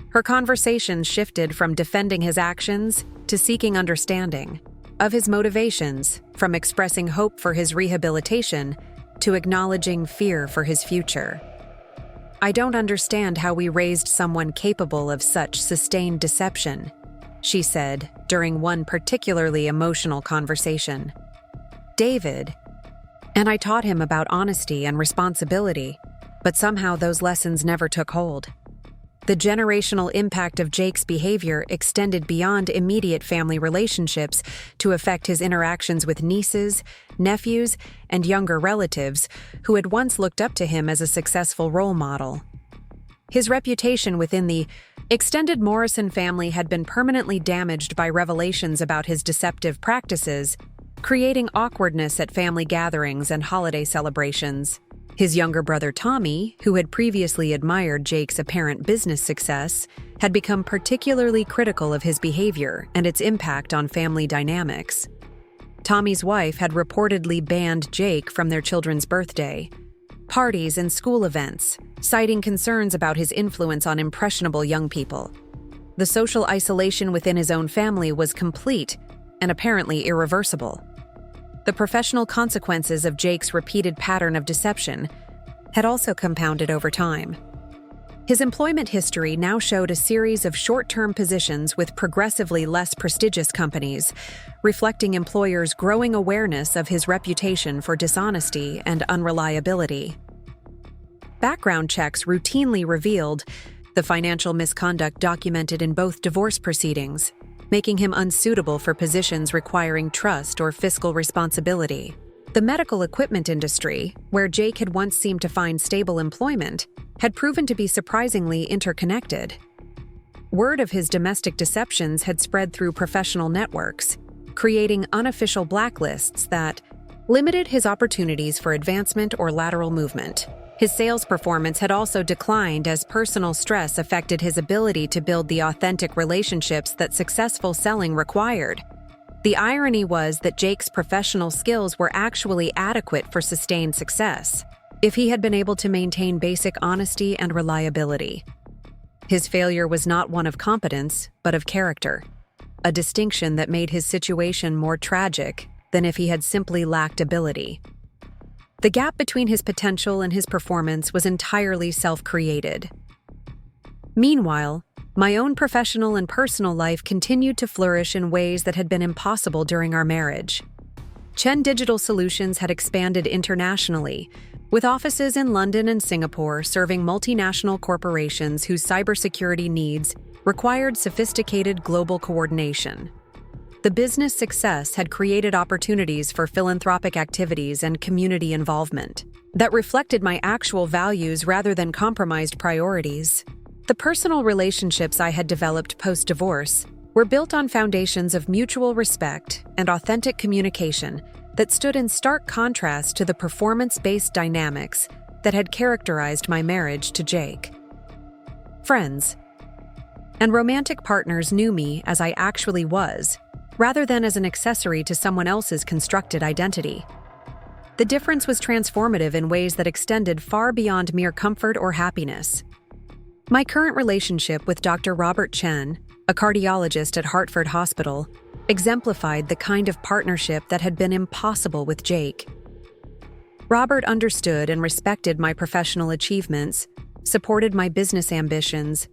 Speaker 1: Her conversations shifted from defending his actions to seeking understanding of his motivations, from expressing hope for his rehabilitation to acknowledging fear for his future. I don't understand how we raised someone capable of such sustained deception, she said during one particularly emotional conversation. David, and I taught him about honesty and responsibility, but somehow those lessons never took hold. The generational impact of Jake's behavior extended beyond immediate family relationships to affect his interactions with nieces, nephews, and younger relatives who had once looked up to him as a successful role model. His reputation within the extended Morrison family had been permanently damaged by revelations about his deceptive practices, creating awkwardness at family gatherings and holiday celebrations. His younger brother Tommy, who had previously admired Jake's apparent business success, had become particularly critical of his behavior and its impact on family dynamics. Tommy's wife had reportedly banned Jake from their children's birthday, parties, and school events, citing concerns about his influence on impressionable young people. The social isolation within his own family was complete and apparently irreversible. The professional consequences of Jake's repeated pattern of deception had also compounded over time. His employment history now showed a series of short-term positions with progressively less prestigious companies, reflecting employers' growing awareness of his reputation for dishonesty and unreliability. Background checks routinely revealed the financial misconduct documented in both divorce proceedings, making him unsuitable for positions requiring trust or fiscal responsibility. The medical equipment industry, where Jake had once seemed to find stable employment, had proven to be surprisingly interconnected. Word of his domestic deceptions had spread through professional networks, creating unofficial blacklists that limited his opportunities for advancement or lateral movement. His sales performance had also declined as personal stress affected his ability to build the authentic relationships that successful selling required. The irony was that Jake's professional skills were actually adequate for sustained success, if he had been able to maintain basic honesty and reliability. His failure was not one of competence, but of character, a distinction that made his situation more tragic than if he had simply lacked ability. The gap between his potential and his performance was entirely self-created. Meanwhile, my own professional and personal life continued to flourish in ways that had been impossible during our marriage. Chen Digital Solutions had expanded internationally, with offices in London and Singapore serving multinational corporations whose cybersecurity needs required sophisticated global coordination. The business success had created opportunities for philanthropic activities and community involvement that reflected my actual values rather than compromised priorities. The personal relationships I had developed post-divorce were built on foundations of mutual respect and authentic communication that stood in stark contrast to the performance-based dynamics that had characterized my marriage to Jake. Friends and romantic partners knew me as I actually was, rather than as an accessory to someone else's constructed identity. The difference was transformative in ways that extended far beyond mere comfort or happiness. My current relationship with Dr. Robert Chen, a cardiologist at Hartford Hospital, exemplified the kind of partnership that had been impossible with Jake. Robert understood and respected my professional achievements, supported my business ambitions,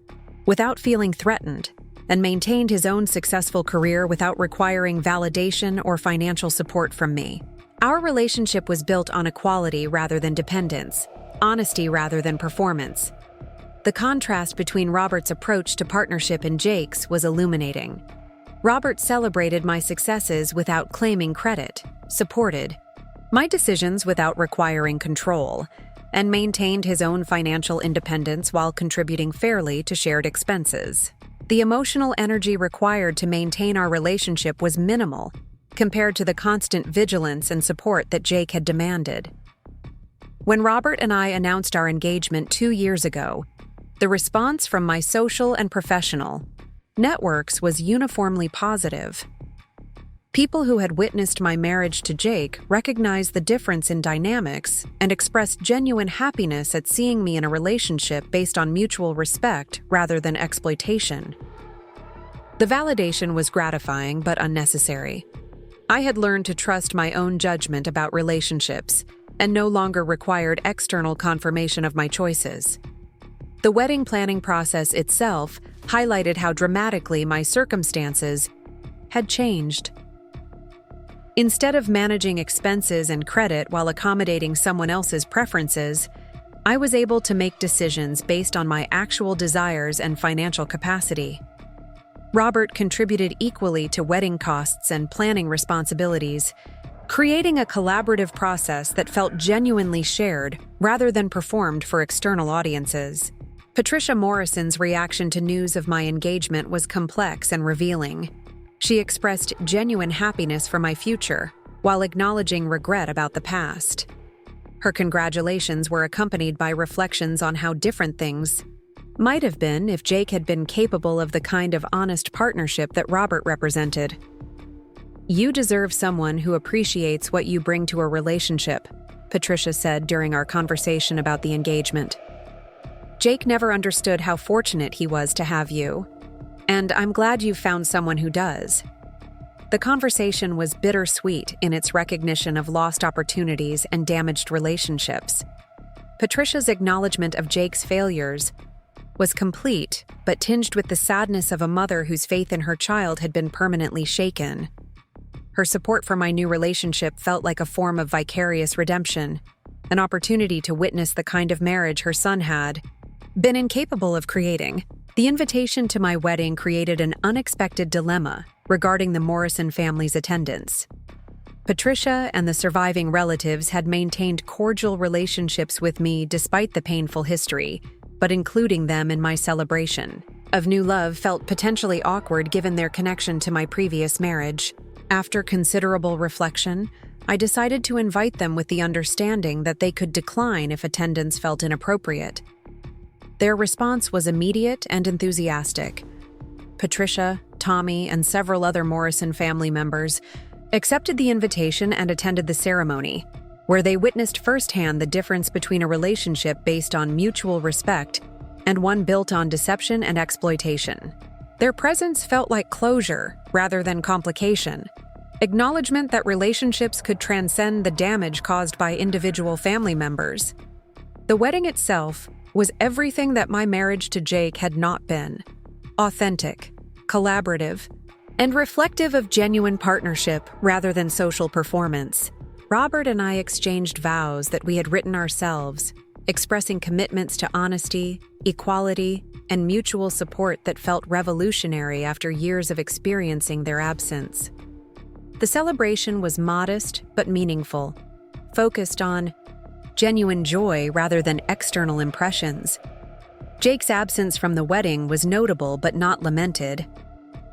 Speaker 1: without feeling threatened, and maintained his own successful career without requiring validation or financial support from me. Our relationship was built on equality rather than dependence, honesty rather than performance. The contrast between Robert's approach to partnership and Jake's was illuminating. Robert celebrated my successes without claiming credit, supported my decisions without requiring control, and maintained his own financial independence while contributing fairly to shared expenses. The emotional energy required to maintain our relationship was minimal compared to the constant vigilance and support that Jake had demanded. When Robert and I announced our engagement 2 years ago, the response from my social and professional networks was uniformly positive. People who had witnessed my marriage to Jake recognized the difference in dynamics and expressed genuine happiness at seeing me in a relationship based on mutual respect rather than exploitation. The validation was gratifying but unnecessary. I had learned to trust my own judgment about relationships and no longer required external confirmation of my choices. The wedding planning process itself highlighted how dramatically my circumstances had changed. Instead of managing expenses and credit while accommodating someone else's preferences, I was able to make decisions based on my actual desires and financial capacity. Robert contributed equally to wedding costs and planning responsibilities, creating a collaborative process that felt genuinely shared rather than performed for external audiences. Patricia Morrison's reaction to news of my engagement was complex and revealing. She expressed genuine happiness for my future, while acknowledging regret about the past. Her congratulations were accompanied by reflections on how different things might have been if Jake had been capable of the kind of honest partnership that Robert represented. "You deserve someone who appreciates what you bring to a relationship," Patricia said during our conversation about the engagement. "Jake never understood how fortunate he was to have you, and I'm glad you've found someone who does." The conversation was bittersweet in its recognition of lost opportunities and damaged relationships. Patricia's acknowledgement of Jake's failures was complete, but tinged with the sadness of a mother whose faith in her child had been permanently shaken. Her support for my new relationship felt like a form of vicarious redemption, an opportunity to witness the kind of marriage her son had been incapable of creating. The invitation to my wedding created an unexpected dilemma regarding the Morrison family's attendance. Patricia and the surviving relatives had maintained cordial relationships with me despite the painful history, but including them in my celebration of new love felt potentially awkward given their connection to my previous marriage. After considerable reflection, I decided to invite them with the understanding that they could decline if attendance felt inappropriate. Their response was immediate and enthusiastic. Patricia, Tommy, and several other Morrison family members accepted the invitation and attended the ceremony, where they witnessed firsthand the difference between a relationship based on mutual respect and one built on deception and exploitation. Their presence felt like closure rather than complication, acknowledgement that relationships could transcend the damage caused by individual family members. The wedding itself was everything that my marriage to Jake had not been: authentic, collaborative, and reflective of genuine partnership rather than social performance. Robert and I exchanged vows that we had written ourselves, expressing commitments to honesty, equality, and mutual support that felt revolutionary after years of experiencing their absence. The celebration was modest but meaningful, focused on genuine joy rather than external impressions. Jake's absence from the wedding was notable but not lamented.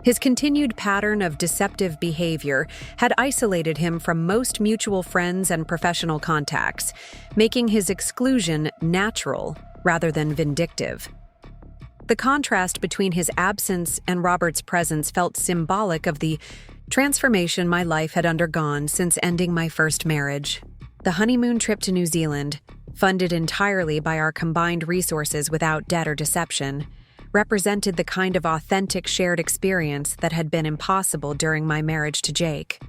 Speaker 1: His continued pattern of deceptive behavior had isolated him from most mutual friends and professional contacts, making his exclusion natural rather than vindictive. The contrast between his absence and Robert's presence felt symbolic of the transformation my life had undergone since ending my first marriage. The honeymoon trip to New Zealand, funded entirely by our combined resources without debt or deception, represented the kind of authentic shared experience that had been impossible during my marriage to Jake.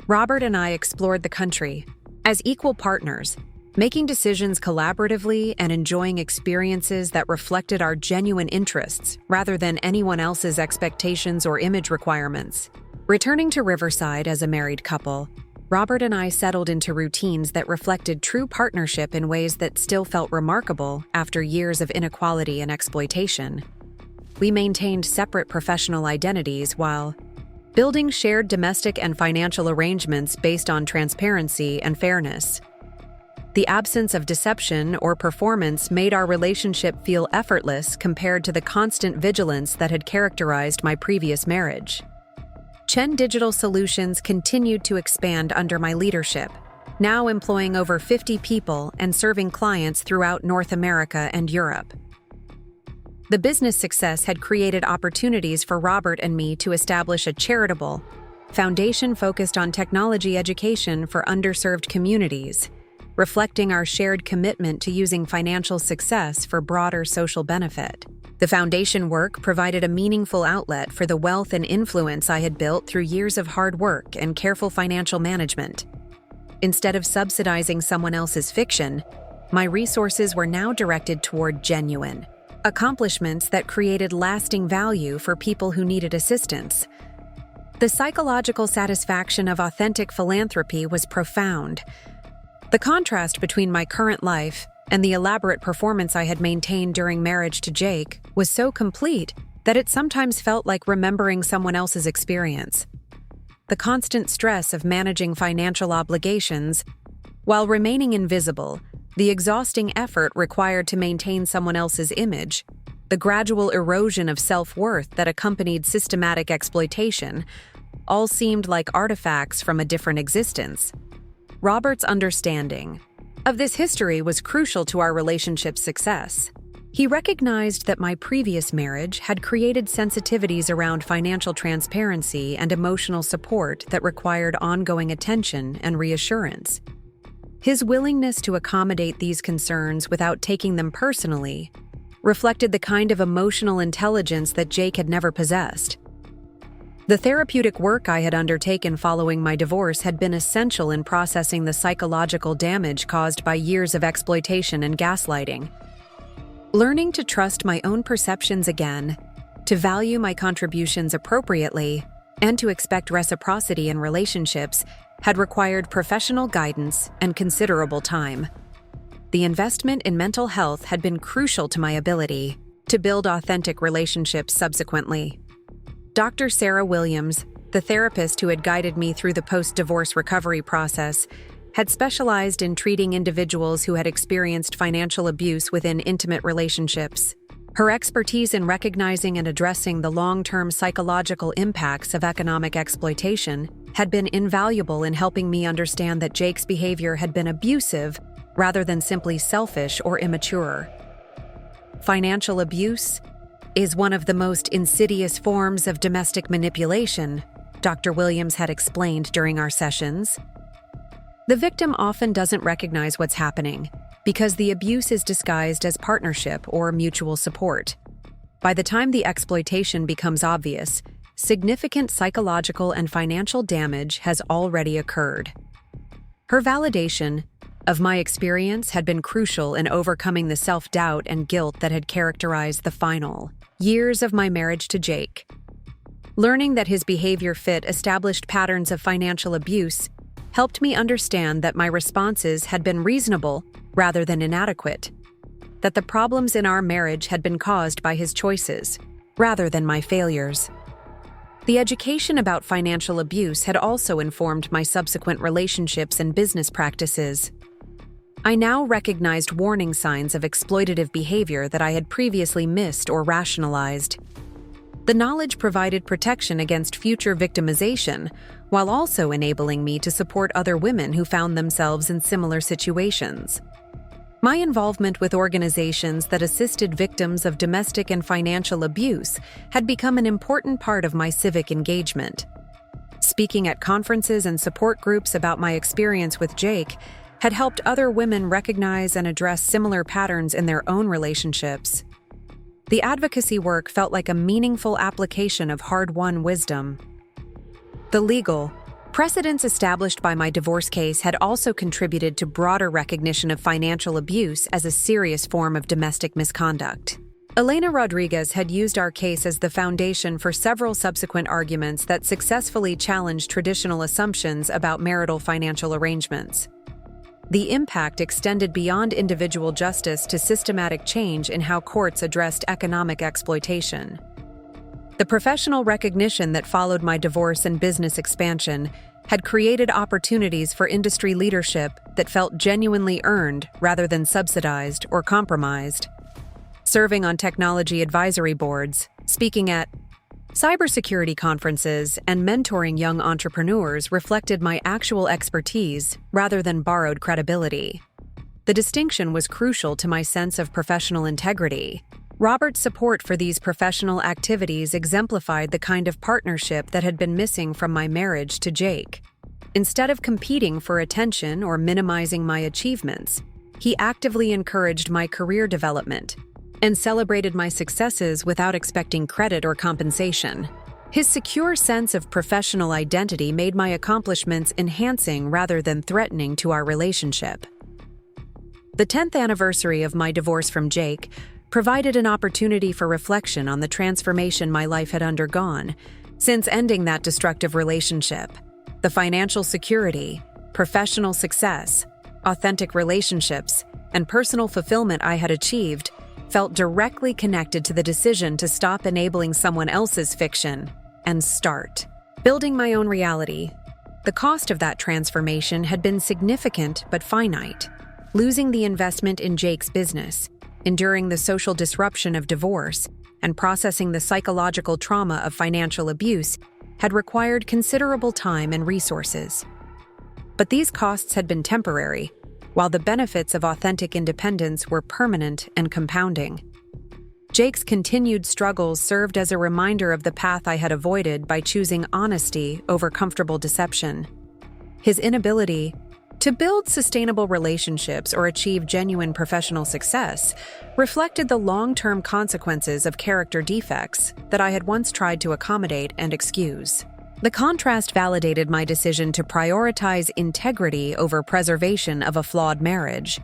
Speaker 1: Robert and I explored the country as equal partners, making decisions collaboratively and enjoying experiences that reflected our genuine interests rather than anyone else's expectations or image requirements. Returning to Riverside as a married couple, Robert and I settled into routines that reflected true partnership in ways that still felt remarkable after years of inequality and exploitation. We maintained separate professional identities while building shared domestic and financial arrangements based on transparency and fairness. The absence of deception or performance made our relationship feel effortless compared to the constant vigilance that had characterized my previous marriage. Chen Digital Solutions continued to expand under my leadership, now employing over 50 people and serving clients throughout North America and Europe. The business success had created opportunities for Robert and me to establish a charitable foundation focused on technology education for underserved communities, reflecting our shared commitment to using financial success for broader social benefit. The foundation work provided a meaningful outlet for the wealth and influence I had built through years of hard work and careful financial management. Instead of subsidizing someone else's fiction, My resources were now directed toward genuine accomplishments that created lasting value for people who needed assistance. The psychological satisfaction of authentic philanthropy was profound. The contrast between my current life and the elaborate performance I had maintained during marriage to Jake was so complete that it sometimes felt like remembering someone else's experience. The constant stress of managing financial obligations, while remaining invisible, the exhausting effort required to maintain someone else's image, the gradual erosion of self-worth that accompanied systematic exploitation, all seemed like artifacts from a different existence. Robert's understanding of this history was crucial to our relationship's success. He recognized that my previous marriage had created sensitivities around financial transparency and emotional support that required ongoing attention and reassurance. His willingness to accommodate these concerns without taking them personally reflected the kind of emotional intelligence that Jake had never possessed. The therapeutic work I had undertaken following my divorce had been essential in processing the psychological damage caused by years of exploitation and gaslighting. Learning to trust my own perceptions again, to value my contributions appropriately, and to expect reciprocity in relationships had required professional guidance and considerable time. The investment in mental health had been crucial to my ability to build authentic relationships subsequently. Dr. Sarah Williams, the therapist who had guided me through the post-divorce recovery process, had specialized in treating individuals who had experienced financial abuse within intimate relationships. Her expertise in recognizing and addressing the long-term psychological impacts of economic exploitation had been invaluable in helping me understand that Jake's behavior had been abusive rather than simply selfish or immature. Financial abuse is one of the most insidious forms of domestic manipulation, Dr. Williams had explained during our sessions. The victim often doesn't recognize what's happening because the abuse is disguised as partnership or mutual support. By the time the exploitation becomes obvious, significant psychological and financial damage has already occurred. Her validation of my experience had been crucial in overcoming the self-doubt and guilt that had characterized the final years of my marriage to Jake. Learning that his behavior fit established patterns of financial abuse helped me understand that my responses had been reasonable rather than inadequate, that the problems in our marriage had been caused by his choices rather than my failures. The education about financial abuse had also informed my subsequent relationships and business practices. I now recognized warning signs of exploitative behavior that I had previously missed or rationalized. The knowledge provided protection against future victimization, while also enabling me to support other women who found themselves in similar situations. My involvement with organizations that assisted victims of domestic and financial abuse had become an important part of my civic engagement. Speaking at conferences and support groups about my experience with Jake had helped other women recognize and address similar patterns in their own relationships. The advocacy work felt like a meaningful application of hard-won wisdom. The legal precedents established by my divorce case had also contributed to broader recognition of financial abuse as a serious form of domestic misconduct. Elena Rodriguez had used our case as the foundation for several subsequent arguments that successfully challenged traditional assumptions about marital financial arrangements. The impact extended beyond individual justice to systematic change in how courts addressed economic exploitation. The professional recognition that followed my divorce and business expansion had created opportunities for industry leadership that felt genuinely earned rather than subsidized or compromised. Serving on technology advisory boards, speaking at cybersecurity conferences, and mentoring young entrepreneurs reflected my actual expertise rather than borrowed credibility. The distinction was crucial to my sense of professional integrity. Robert's support for these professional activities exemplified the kind of partnership that had been missing from my marriage to Jake. Instead of competing for attention or minimizing my achievements, he actively encouraged my career development and celebrated my successes without expecting credit or compensation. His secure sense of professional identity made my accomplishments enhancing rather than threatening to our relationship. The 10th anniversary of my divorce from Jake provided an opportunity for reflection on the transformation my life had undergone since ending that destructive relationship. The financial security, professional success, authentic relationships, and personal fulfillment I had achieved felt directly connected to the decision to stop enabling someone else's fiction and start building my own reality. The cost of that transformation had been significant but finite. Losing the investment in Jake's business, enduring the social disruption of divorce, and processing the psychological trauma of financial abuse had required considerable time and resources. But these costs had been temporary, while the benefits of authentic independence were permanent and compounding. Jake's continued struggles served as a reminder of the path I had avoided by choosing honesty over comfortable deception. His inability to build sustainable relationships or achieve genuine professional success reflected the long-term consequences of character defects that I had once tried to accommodate and excuse. The contrast validated my decision to prioritize integrity over preservation of a flawed marriage.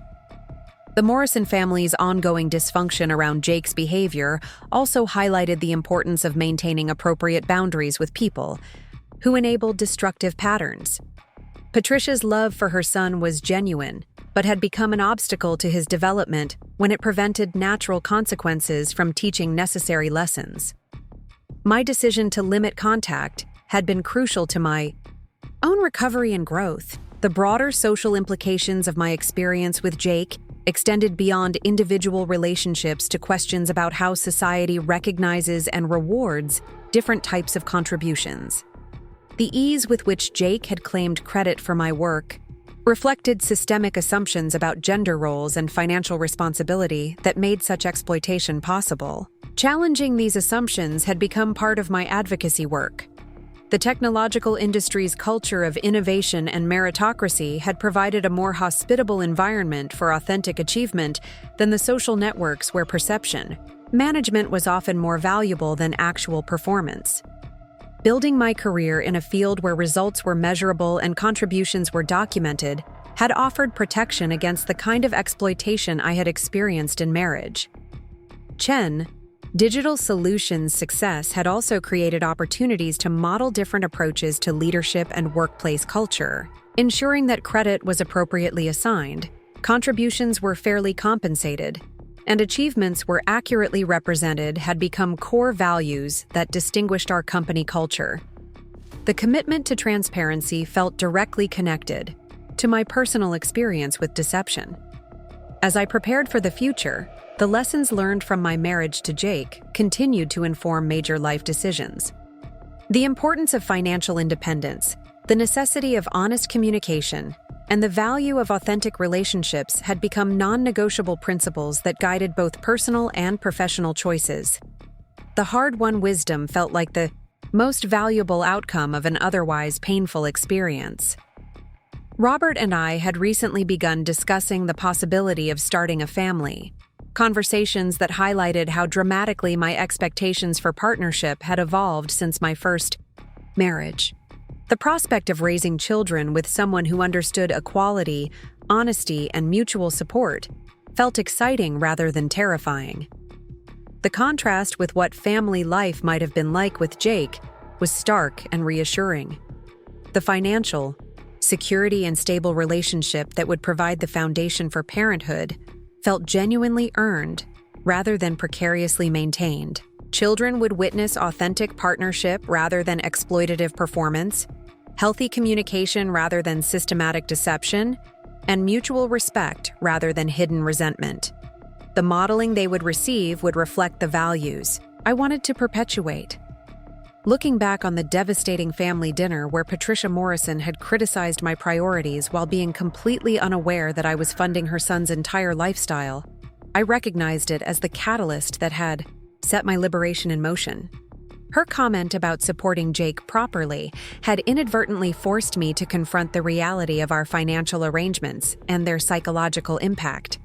Speaker 1: The Morrison family's ongoing dysfunction around Jake's behavior also highlighted the importance of maintaining appropriate boundaries with people who enabled destructive patterns. Patricia's love for her son was genuine, but had become an obstacle to his development when it prevented natural consequences from teaching necessary lessons. My decision to limit contact had been crucial to my own recovery and growth. The broader social implications of my experience with Jake extended beyond individual relationships to questions about how society recognizes and rewards different types of contributions. The ease with which Jake had claimed credit for my work reflected systemic assumptions about gender roles and financial responsibility that made such exploitation possible. Challenging these assumptions had become part of my advocacy work. The technological industry's culture of innovation and meritocracy had provided a more hospitable environment for authentic achievement than the social networks where perception management was often more valuable than actual performance. Building my career in a field where results were measurable and contributions were documented had offered protection against the kind of exploitation I had experienced in marriage. Chen, Digital Solutions' success had also created opportunities to model different approaches to leadership and workplace culture, ensuring that credit was appropriately assigned, contributions were fairly compensated, and achievements were accurately represented had become core values that distinguished our company culture. The commitment to transparency felt directly connected to my personal experience with deception. As I prepared for the future, the lessons learned from my marriage to Jake continued to inform major life decisions. The importance of financial independence, the necessity of honest communication, and the value of authentic relationships had become non-negotiable principles that guided both personal and professional choices. The hard-won wisdom felt like the most valuable outcome of an otherwise painful experience. Robert and I had recently begun discussing the possibility of starting a family, conversations that highlighted how dramatically my expectations for partnership had evolved since my first marriage. The prospect of raising children with someone who understood equality, honesty, and mutual support felt exciting rather than terrifying. The contrast with what family life might have been like with Jake was stark and reassuring. The financial, security, and stable relationship that would provide the foundation for parenthood felt genuinely earned rather than precariously maintained. Children would witness authentic partnership rather than exploitative performance, healthy communication rather than systematic deception, and mutual respect rather than hidden resentment. The modeling they would receive would reflect the values I wanted to perpetuate. Looking back on the devastating family dinner where Patricia Morrison had criticized my priorities while being completely unaware that I was funding her son's entire lifestyle, I recognized it as the catalyst that had set my liberation in motion. Her comment about supporting Jake properly had inadvertently forced me to confront the reality of our financial arrangements and their psychological impact.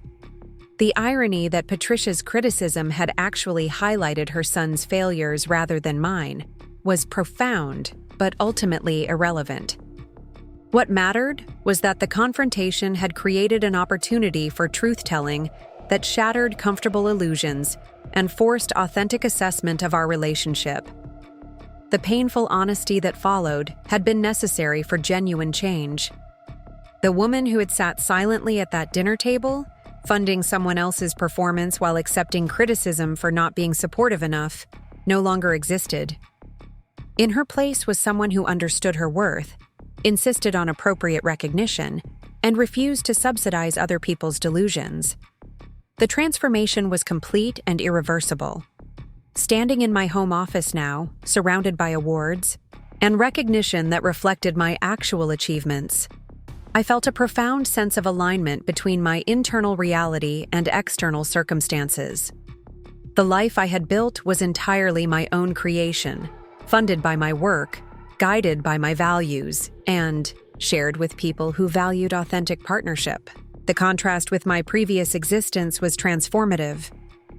Speaker 1: The irony that Patricia's criticism had actually highlighted her son's failures rather than mine was profound, but ultimately irrelevant. What mattered was that the confrontation had created an opportunity for truth-telling that shattered comfortable illusions and forced authentic assessment of our relationship. The painful honesty that followed had been necessary for genuine change. The woman who had sat silently at that dinner table, funding someone else's performance while accepting criticism for not being supportive enough, no longer existed. In her place was someone who understood her worth, insisted on appropriate recognition, and refused to subsidize other people's delusions. The transformation was complete and irreversible. Standing in my home office now, surrounded by awards, and recognition that reflected my actual achievements, I felt a profound sense of alignment between my internal reality and external circumstances. The life I had built was entirely my own creation, funded by my work, guided by my values, and shared with people who valued authentic partnership. The contrast with my previous existence was transformative.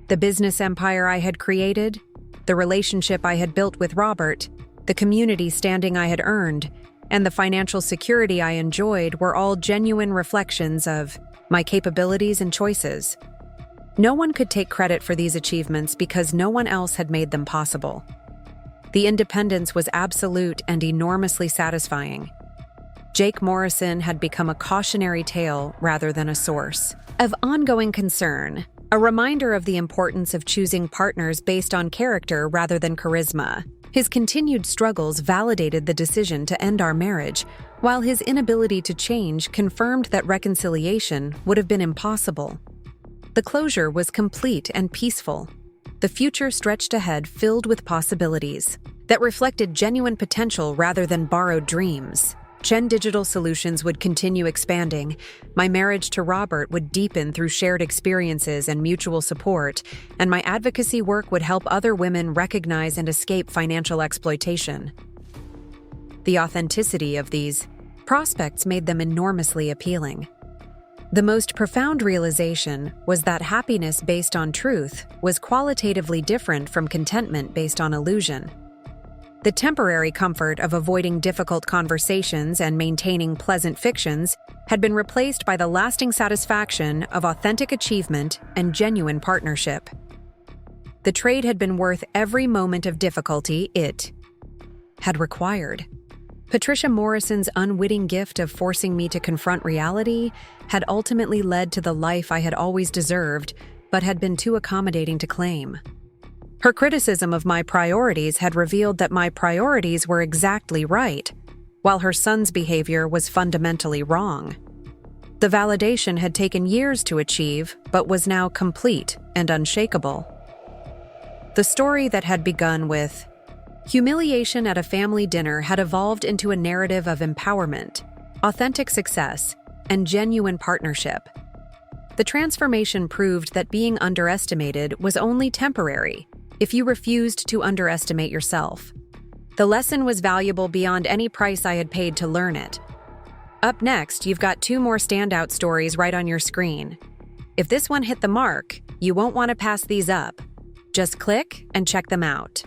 Speaker 1: The business empire I had created, the relationship I had built with Robert, the community standing I had earned, and the financial security I enjoyed were all genuine reflections of my capabilities and choices. No one could take credit for these achievements because no one else had made them possible. The independence was absolute and enormously satisfying. Jake Morrison had become a cautionary tale rather than a source of ongoing concern, a reminder of the importance of choosing partners based on character rather than charisma. His continued struggles validated the decision to end our marriage, while his inability to change confirmed that reconciliation would have been impossible. The closure was complete and peaceful. The future stretched ahead filled with possibilities that reflected genuine potential rather than borrowed dreams. Chen Digital Solutions would continue expanding. My marriage to Robert would deepen through shared experiences and mutual support, and my advocacy work would help other women recognize and escape financial exploitation. The authenticity of these prospects made them enormously appealing. The most profound realization was that happiness based on truth was qualitatively different from contentment based on illusion. The temporary comfort of avoiding difficult conversations and maintaining pleasant fictions had been replaced by the lasting satisfaction of authentic achievement and genuine partnership. The trade had been worth every moment of difficulty it had required. Patricia Morrison's unwitting gift of forcing me to confront reality had ultimately led to the life I had always deserved, but had been too accommodating to claim. Her criticism of my priorities had revealed that my priorities were exactly right, while her son's behavior was fundamentally wrong. The validation had taken years to achieve, but was now complete and unshakable. The story that had begun with humiliation at a family dinner had evolved into a narrative of empowerment, authentic success, and genuine partnership. The transformation proved that being underestimated was only temporary if you refused to underestimate yourself. The lesson was valuable beyond any price I had paid to learn it. Up next, you've got 2 more standout stories right on your screen. If this one hit the mark, you won't want to pass these up. Just click and check them out.